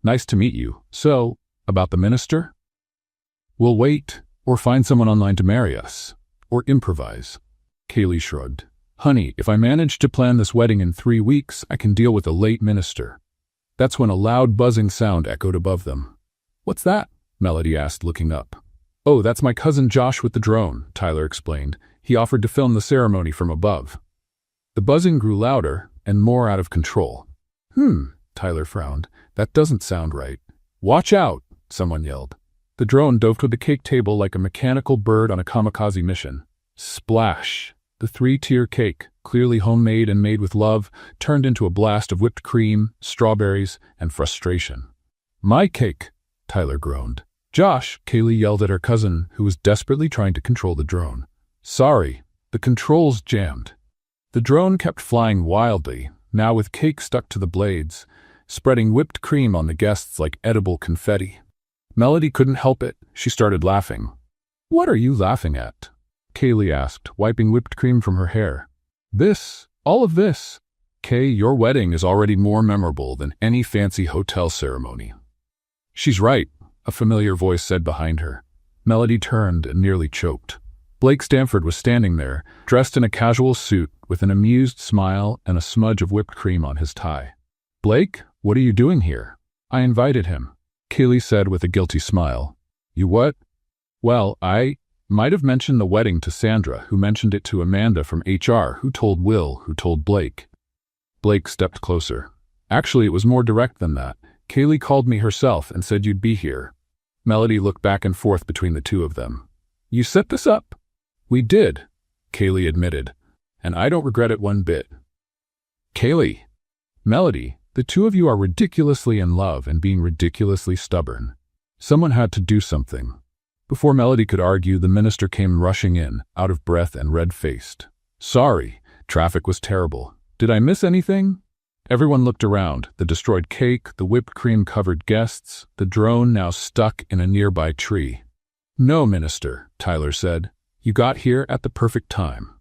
"Nice to meet you. So, about the minister?" "We'll wait, or find someone online to marry us. Or improvise." Kaylee shrugged. "Honey, if I manage to plan this wedding in 3 weeks, I can deal with a late minister." That's when a loud buzzing sound echoed above them. "What's that?" Melody asked, looking up. "Oh, that's my cousin Josh with the drone," Tyler explained. "He offered to film the ceremony from above." The buzzing grew louder and more out of control. Tyler frowned. "That doesn't sound right." "Watch out," someone yelled. The drone dove toward the cake table like a mechanical bird on a kamikaze mission. Splash! The 3-tier cake, clearly homemade and made with love, turned into a blast of whipped cream, strawberries, and frustration. "My cake!" Tyler groaned. "Josh!" Kaylee yelled at her cousin, who was desperately trying to control the drone. "Sorry, the controls jammed." The drone kept flying wildly, now with cake stuck to the blades, spreading whipped cream on the guests like edible confetti. Melody couldn't help it. She started laughing. "What are you laughing at?" Kaylee asked, wiping whipped cream from her hair. "This, all of this." "Kay, your wedding is already more memorable than any fancy hotel ceremony." "She's right," a familiar voice said behind her. Melody turned and nearly choked. Blake Stamford was standing there, dressed in a casual suit with an amused smile and a smudge of whipped cream on his tie. "Blake, what are you doing here?" "I invited him." Kaylee said with a guilty smile. You what? Well, I might have mentioned the wedding to Sandra, who mentioned it to Amanda from HR, who told Will, who told Blake. Blake stepped closer. Actually, it was more direct than that. Kaylee called me herself and said you'd be here. Melody looked back and forth between the two of them. You set this up? We did, Kaylee admitted, and I don't regret it one bit. Kaylee, Melody, the two of you are ridiculously in love and being ridiculously stubborn. Someone had to do something. Before Melody could argue, the minister came rushing in, out of breath and red-faced. Sorry, traffic was terrible. Did I miss anything? Everyone looked around, the destroyed cake, the whipped cream-covered guests, the drone now stuck in a nearby tree. No, Minister, Tyler said. You got here at the perfect time.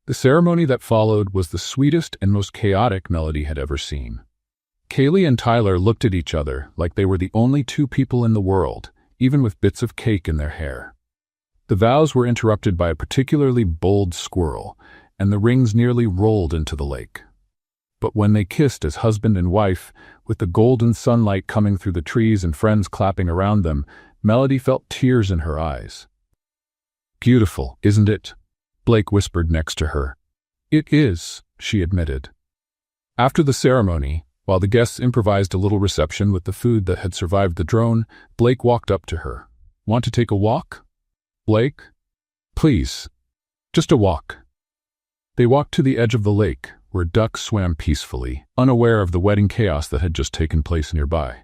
The ceremony that followed was the sweetest and most chaotic Melody had ever seen. Kaylee and Tyler looked at each other like they were the only two people in the world, even with bits of cake in their hair. The vows were interrupted by a particularly bold squirrel, and the rings nearly rolled into the lake. But when they kissed as husband and wife, with the golden sunlight coming through the trees and friends clapping around them, Melody felt tears in her eyes. Beautiful, isn't it? Blake whispered next to her. It is, she admitted. After the ceremony, while the guests improvised a little reception with the food that had survived the drone, Blake walked up to her. Want to take a walk? Blake? Please. Just a walk. They walked to the edge of the lake, where ducks swam peacefully, unaware of the wedding chaos that had just taken place nearby.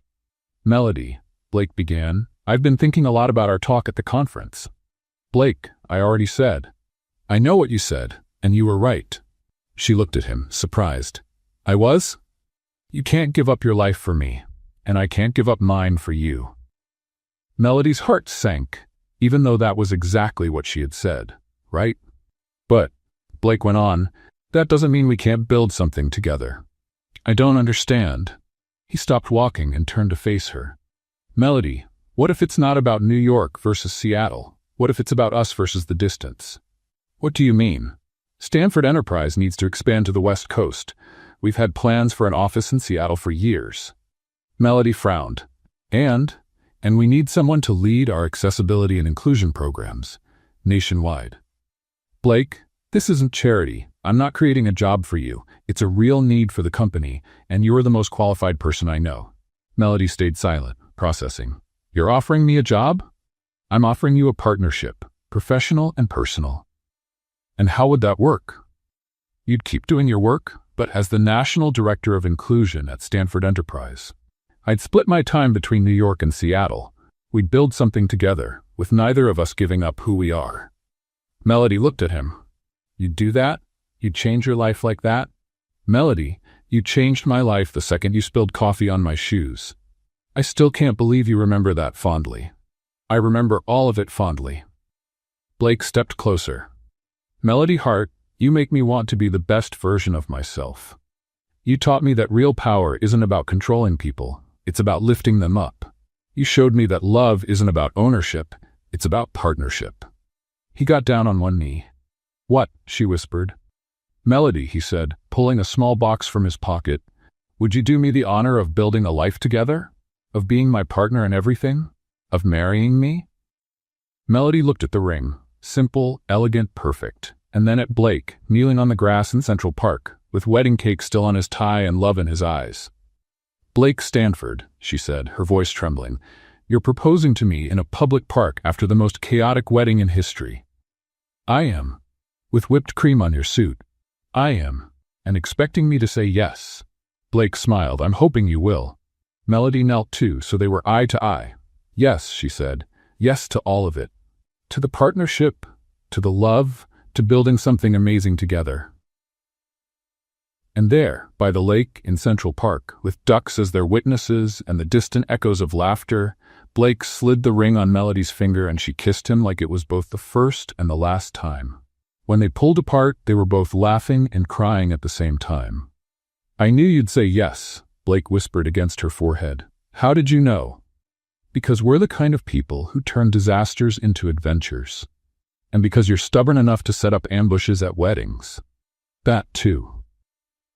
Melody, Blake began, I've been thinking a lot about our talk at the conference. Blake, I already said. I know what you said, and you were right. She looked at him, surprised. I was? You can't give up your life for me, and I can't give up mine for you. Melody's heart sank, even though that was exactly what she had said, right? But, Blake went on, that doesn't mean we can't build something together. I don't understand. He stopped walking and turned to face her. Melody, what if it's not about New York versus Seattle? What if it's about us versus the distance? What do you mean? Stanford Enterprise needs to expand to the West Coast. We've had plans for an office in Seattle for years. Melody frowned. And we need someone to lead our accessibility and inclusion programs, nationwide. Blake, this isn't charity. I'm not creating a job for you. It's a real need for the company, and you're the most qualified person I know. Melody stayed silent, processing. You're offering me a job? I'm offering you a partnership, professional and personal. And how would that work? You'd keep doing your work, but as the National Director of Inclusion at Stanford Enterprise. I'd split my time between New York and Seattle. We'd build something together, with neither of us giving up who we are. Melody looked at him. You'd do that? You'd change your life like that? Melody, you changed my life the second you spilled coffee on my shoes. I still can't believe you remember that fondly. I remember all of it fondly. Blake stepped closer. Melody Hart, you make me want to be the best version of myself. You taught me that real power isn't about controlling people, it's about lifting them up. You showed me that love isn't about ownership, it's about partnership. He got down on one knee. What? She whispered. Melody, he said, pulling a small box from his pocket. Would you do me the honor of building a life together? Of being my partner in everything? Of marrying me? Melody looked at the ring, simple, elegant, perfect, and then at Blake, kneeling on the grass in Central Park, with wedding cake still on his tie and love in his eyes. Blake Stanford, she said, her voice trembling, you're proposing to me in a public park after the most chaotic wedding in history. I am. With whipped cream on your suit. I am. And expecting me to say yes. Blake smiled. I'm hoping you will. Melody knelt too, so they were eye to eye. Yes, she said. Yes to all of it. To the partnership, to the love, to building something amazing together. And there, by the lake in Central Park, with ducks as their witnesses and the distant echoes of laughter, Blake slid the ring on Melody's finger and she kissed him like it was both the first and the last time. When they pulled apart, they were both laughing and crying at the same time. I knew you'd say yes, Blake whispered against her forehead. How did you know? Because we're the kind of people who turn disasters into adventures. And because you're stubborn enough to set up ambushes at weddings. That too.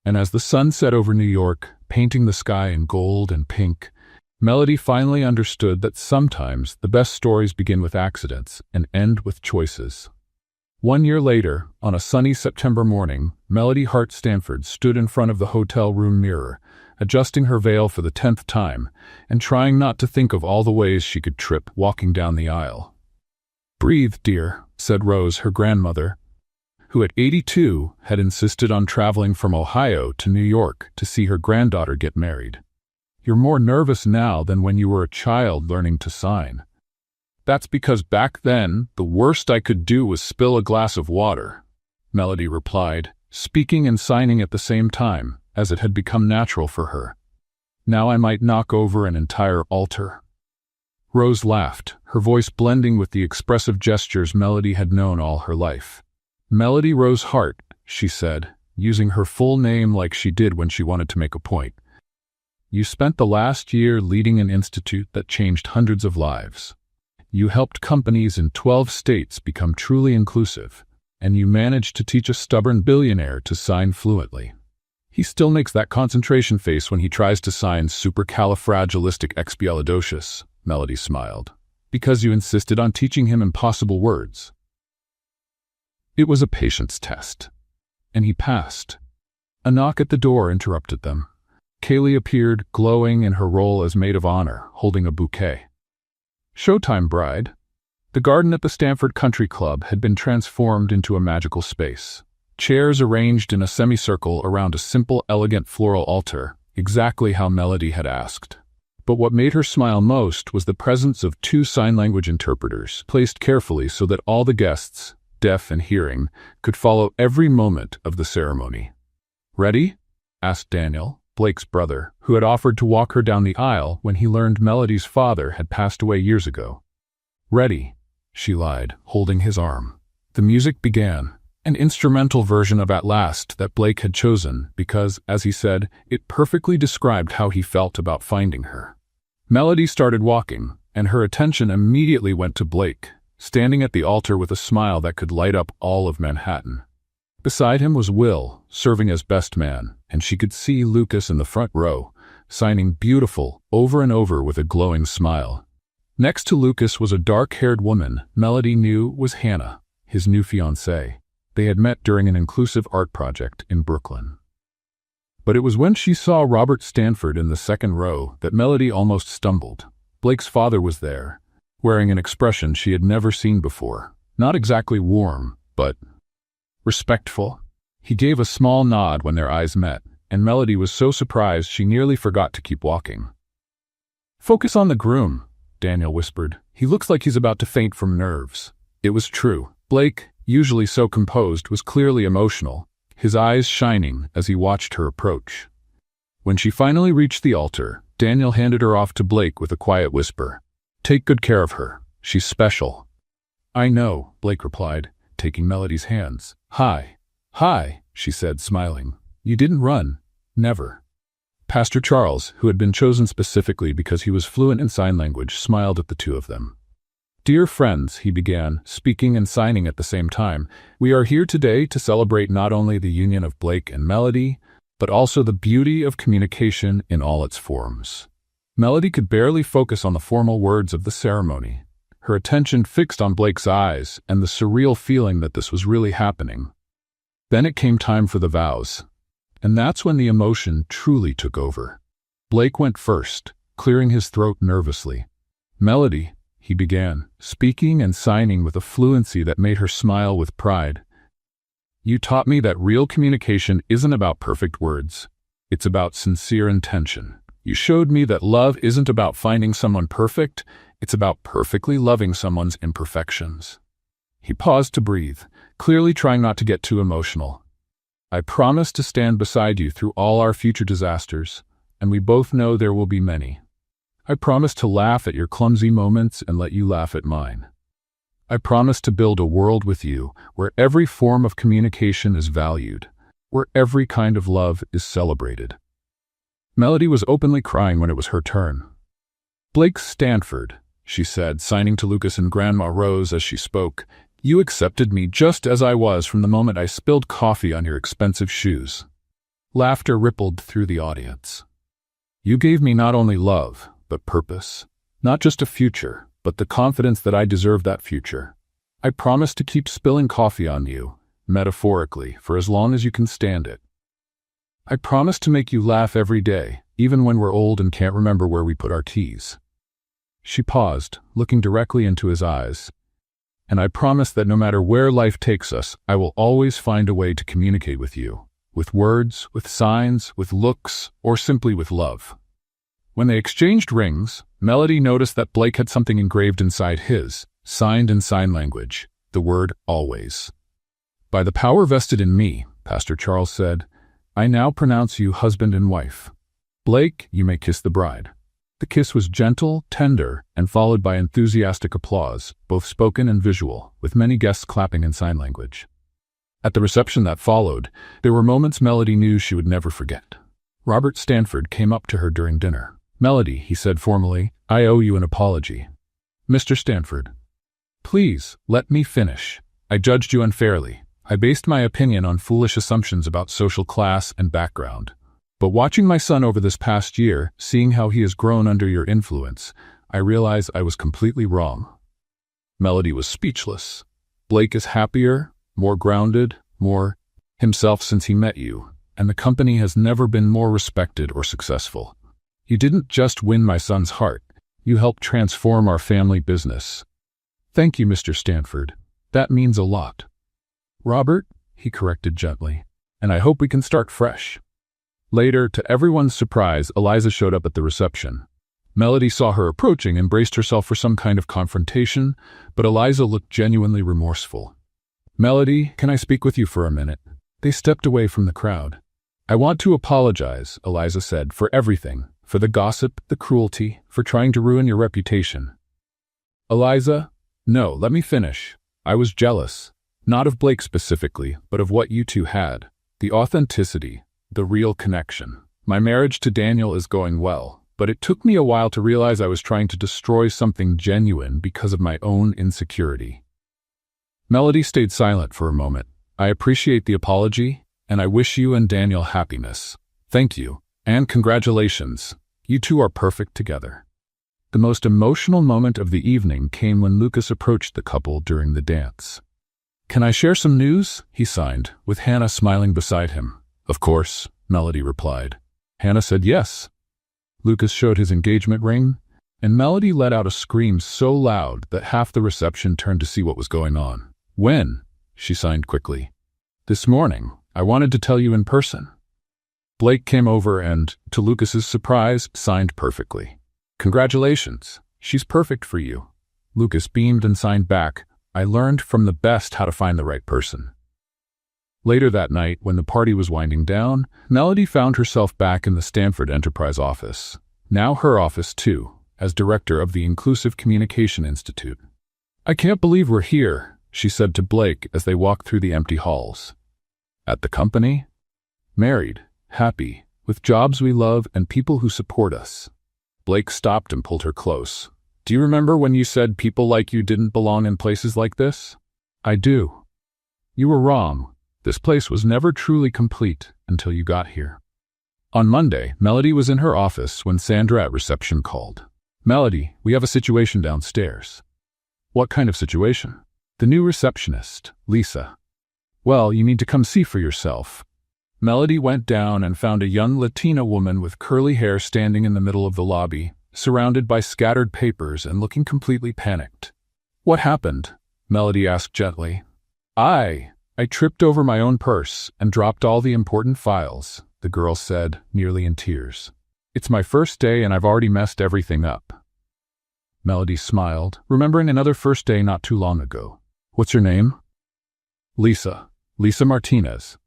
And as the sun set over New York, painting the sky in gold and pink, Melody finally understood that sometimes the best stories begin with accidents and end with choices. 1 year later, on a sunny September morning, Melody Hart Stanford stood in front of the hotel room mirror, adjusting her veil for the 10th time and trying not to think of all the ways she could trip walking down the aisle. "Breathe, dear," said Rose, her grandmother, who at 82 had insisted on traveling from Ohio to New York to see her granddaughter get married. "You're more nervous now than when you were a child learning to sign." "That's because back then, the worst I could do was spill a glass of water," Melody replied, speaking and signing at the same time, as it had become natural for her. "Now I might knock over an entire altar." Rose laughed, her voice blending with the expressive gestures Melody had known all her life. "Melody Rose Hart," she said, using her full name like she did when she wanted to make a point. "You spent the last year leading an institute that changed hundreds of lives. You helped companies in 12 states become truly inclusive, and you managed to teach a stubborn billionaire to sign fluently. He still makes that concentration face when he tries to sign supercalifragilisticexpialidocious," Melody smiled, "because you insisted on teaching him impossible words." It was a patience test, and he passed. A knock at the door interrupted them. Kaylee appeared, glowing in her role as maid of honor, holding a bouquet. "Showtime, bride." The garden at the Stanford Country Club had been transformed into a magical space. Chairs arranged in a semicircle around a simple, elegant floral altar, exactly how Melody had asked. But what made her smile most was the presence of 2 sign language interpreters, placed carefully so that all the guests, deaf and hearing, could follow every moment of the ceremony. "Ready?" asked Daniel, Blake's brother, who had offered to walk her down the aisle when he learned Melody's father had passed away years ago. "Ready," she lied, holding his arm. The music began, an instrumental version of At Last that Blake had chosen because, as he said, it perfectly described how he felt about finding her. Melody started walking, and her attention immediately went to Blake, standing at the altar with a smile that could light up all of Manhattan. Beside him was Will, serving as best man, and she could see Lucas in the front row, signing beautiful over and over with a glowing smile. Next to Lucas was a dark-haired woman Melody knew was Hannah, his new fiancée. They had met during an inclusive art project in Brooklyn. But it was when she saw Robert Stanford in the second row that Melody almost stumbled. Blake's father was there, wearing an expression she had never seen before. Not exactly warm, but respectful. He gave a small nod when their eyes met, and Melody was so surprised she nearly forgot to keep walking. "Focus on the groom," Daniel whispered. "He looks like he's about to faint from nerves." It was true. Blake, usually so composed, was clearly emotional, his eyes shining as he watched her approach. When she finally reached the altar, Daniel handed her off to Blake with a quiet whisper. "Take good care of her. She's special." "I know," Blake replied, taking Melody's hands. "Hi." "Hi," she said, smiling. "You didn't run." "Never." Pastor Charles, who had been chosen specifically because he was fluent in sign language, smiled at the two of them. "Dear friends," he began, speaking and signing at the same time, "we are here today to celebrate not only the union of Blake and Melody, but also the beauty of communication in all its forms." Melody could barely focus on the formal words of the ceremony, her attention fixed on Blake's eyes and the surreal feeling that this was really happening. Then it came time for the vows, and that's when the emotion truly took over. Blake went first, clearing his throat nervously. "Melody," he began, speaking and signing with a fluency that made her smile with pride. "You taught me that real communication isn't about perfect words. It's about sincere intention. You showed me that love isn't about finding someone perfect, it's about perfectly loving someone's imperfections." He paused to breathe, clearly trying not to get too emotional. "I promise to stand beside you through all our future disasters, and we both know there will be many. I promise to laugh at your clumsy moments and let you laugh at mine. I promise to build a world with you where every form of communication is valued, where every kind of love is celebrated." Melody was openly crying when it was her turn. "Blake Stanford," she said, signing to Lucas and Grandma Rose as she spoke, "you accepted me just as I was from the moment I spilled coffee on your expensive shoes." Laughter rippled through the audience. "You gave me not only love, but purpose. Not just a future, but the confidence that I deserve that future. I promise to keep spilling coffee on you, metaphorically, for as long as you can stand it. I promise to make you laugh every day, even when we're old and can't remember where we put our keys. She paused, looking directly into his eyes. And I promise that no matter where life takes us, I will always find a way to communicate with you. With words, with signs, with looks, or simply with love. When they exchanged rings, Melody noticed that Blake had something engraved inside his, signed in sign language, the word always. By the power vested in me, Pastor Charles said, I now pronounce you husband and wife. Blake, you may kiss the bride. The kiss was gentle, tender, and followed by enthusiastic applause, both spoken and visual, with many guests clapping in sign language. At the reception that followed, there were moments Melody knew she would never forget. Robert Stanford came up to her during dinner. Melody, he said formally, I owe you an apology. Mr. Stanford. Please, let me finish. I judged you unfairly. I based my opinion on foolish assumptions about social class and background. But watching my son over this past year, seeing how he has grown under your influence, I realize I was completely wrong. Melody was speechless. Blake is happier, more grounded, more himself since he met you, and the company has never been more respected or successful. You didn't just win my son's heart, you helped transform our family business. Thank you, Mr. Stanford. That means a lot. Robert, he corrected gently, and I hope we can start fresh. Later, to everyone's surprise, Eliza showed up at the reception. Melody saw her approaching and braced herself for some kind of confrontation, but Eliza looked genuinely remorseful. Melody, can I speak with you for a minute? They stepped away from the crowd. I want to apologize, Eliza said, for everything, for the gossip, the cruelty, for trying to ruin your reputation. Eliza, no, let me finish. I was jealous, not of Blake specifically, but of what you two had, the authenticity, the real connection. My marriage to Daniel is going well, but it took me a while to realize I was trying to destroy something genuine because of my own insecurity. Melody stayed silent for a moment. I appreciate the apology, and I wish you and Daniel happiness. Thank you, and congratulations. You two are perfect together. The most emotional moment of the evening came when Lucas approached the couple during the dance. Can I share some news? He signed, with Hannah smiling beside him. Of course, Melody replied. Hannah said yes. Lucas showed his engagement ring, and Melody let out a scream so loud that half the reception turned to see what was going on. When? She signed quickly. This morning. I wanted to tell you in person. Blake came over and, to Lucas's surprise, signed perfectly. Congratulations. She's perfect for you. Lucas beamed and signed back. I learned from the best how to find the right person. Later that night, when the party was winding down, Melody found herself back in the Stanford Enterprise office. Now her office, too, as director of the Inclusive Communication Institute. I can't believe we're here, she said to Blake as they walked through the empty halls. At the company? Married, happy, with jobs we love and people who support us. Blake stopped and pulled her close. Do you remember when you said people like you didn't belong in places like this? I do. You were wrong. This place was never truly complete until you got here. On Monday, Melody was in her office when Sandra at reception called. Melody, we have a situation downstairs. What kind of situation? The new receptionist, Lisa. Well, you need to come see for yourself. Melody went down and found a young Latina woman with curly hair standing in the middle of the lobby, surrounded by scattered papers and looking completely panicked. What happened? Melody asked gently. I tripped over my own purse and dropped all the important files, the girl said, nearly in tears. It's my first day and I've already messed everything up. Melody smiled, remembering another first day not too long ago. What's your name? Lisa. Lisa Martinez.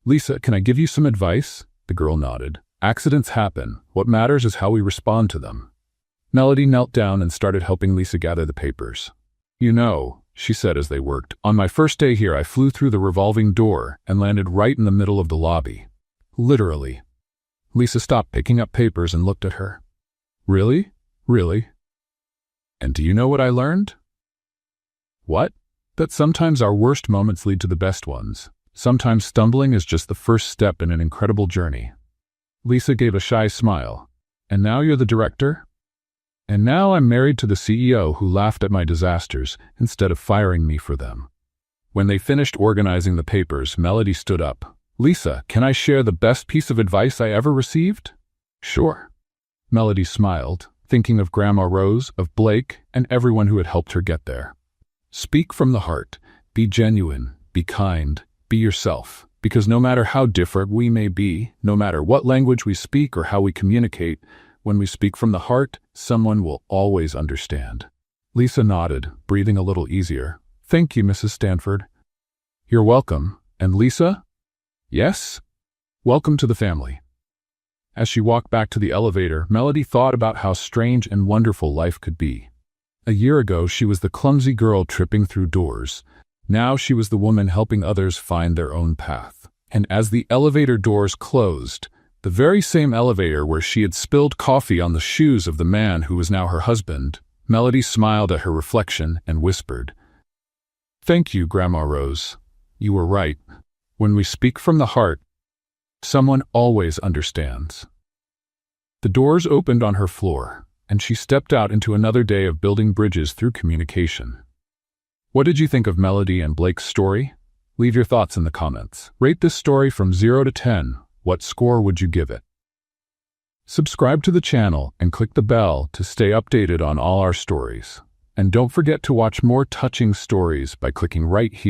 Lisa, can I give you some advice? The girl nodded. Accidents happen. What matters is how we respond to them. Melody knelt down and started helping Lisa gather the papers. You know, she said as they worked, on my first day here I flew through the revolving door and landed right in the middle of the lobby. Literally. Lisa stopped picking up papers and looked at her. Really? Really? And do you know what I learned? What? That sometimes our worst moments lead to the best ones. Sometimes stumbling is just the first step in an incredible journey. Lisa gave a shy smile. And now you're the director? And now I'm married to the CEO who laughed at my disasters instead of firing me for them. When they finished organizing the papers, Melody stood up. Lisa, can I share the best piece of advice I ever received? Sure. Melody smiled, thinking of Grandma Rose, of Blake, and everyone who had helped her get there. Speak from the heart. Be genuine. Be kind. Be yourself. Because no matter how different we may be, no matter what language we speak or how we communicate, when we speak from the heart, someone will always understand. Lisa nodded, breathing a little easier. Thank you, Mrs. Stanford. You're welcome. And Lisa? Yes? Welcome to the family. As she walked back to the elevator, Melody thought about how strange and wonderful life could be. A year ago, she was the clumsy girl tripping through doors. Now she was the woman helping others find their own path. And as the elevator doors closed, the very same elevator where she had spilled coffee on the shoes of the man who was now her husband, Melody smiled at her reflection and whispered, Thank you, Grandma Rose. You were right. When we speak from the heart, someone always understands. The doors opened on her floor, and she stepped out into another day of building bridges through communication. What did you think of Melody and Blake's story? Leave your thoughts in the comments. Rate this story from 0 to 10. What score would you give it? Subscribe to the channel and click the bell to stay updated on all our stories. And don't forget to watch more touching stories by clicking right here.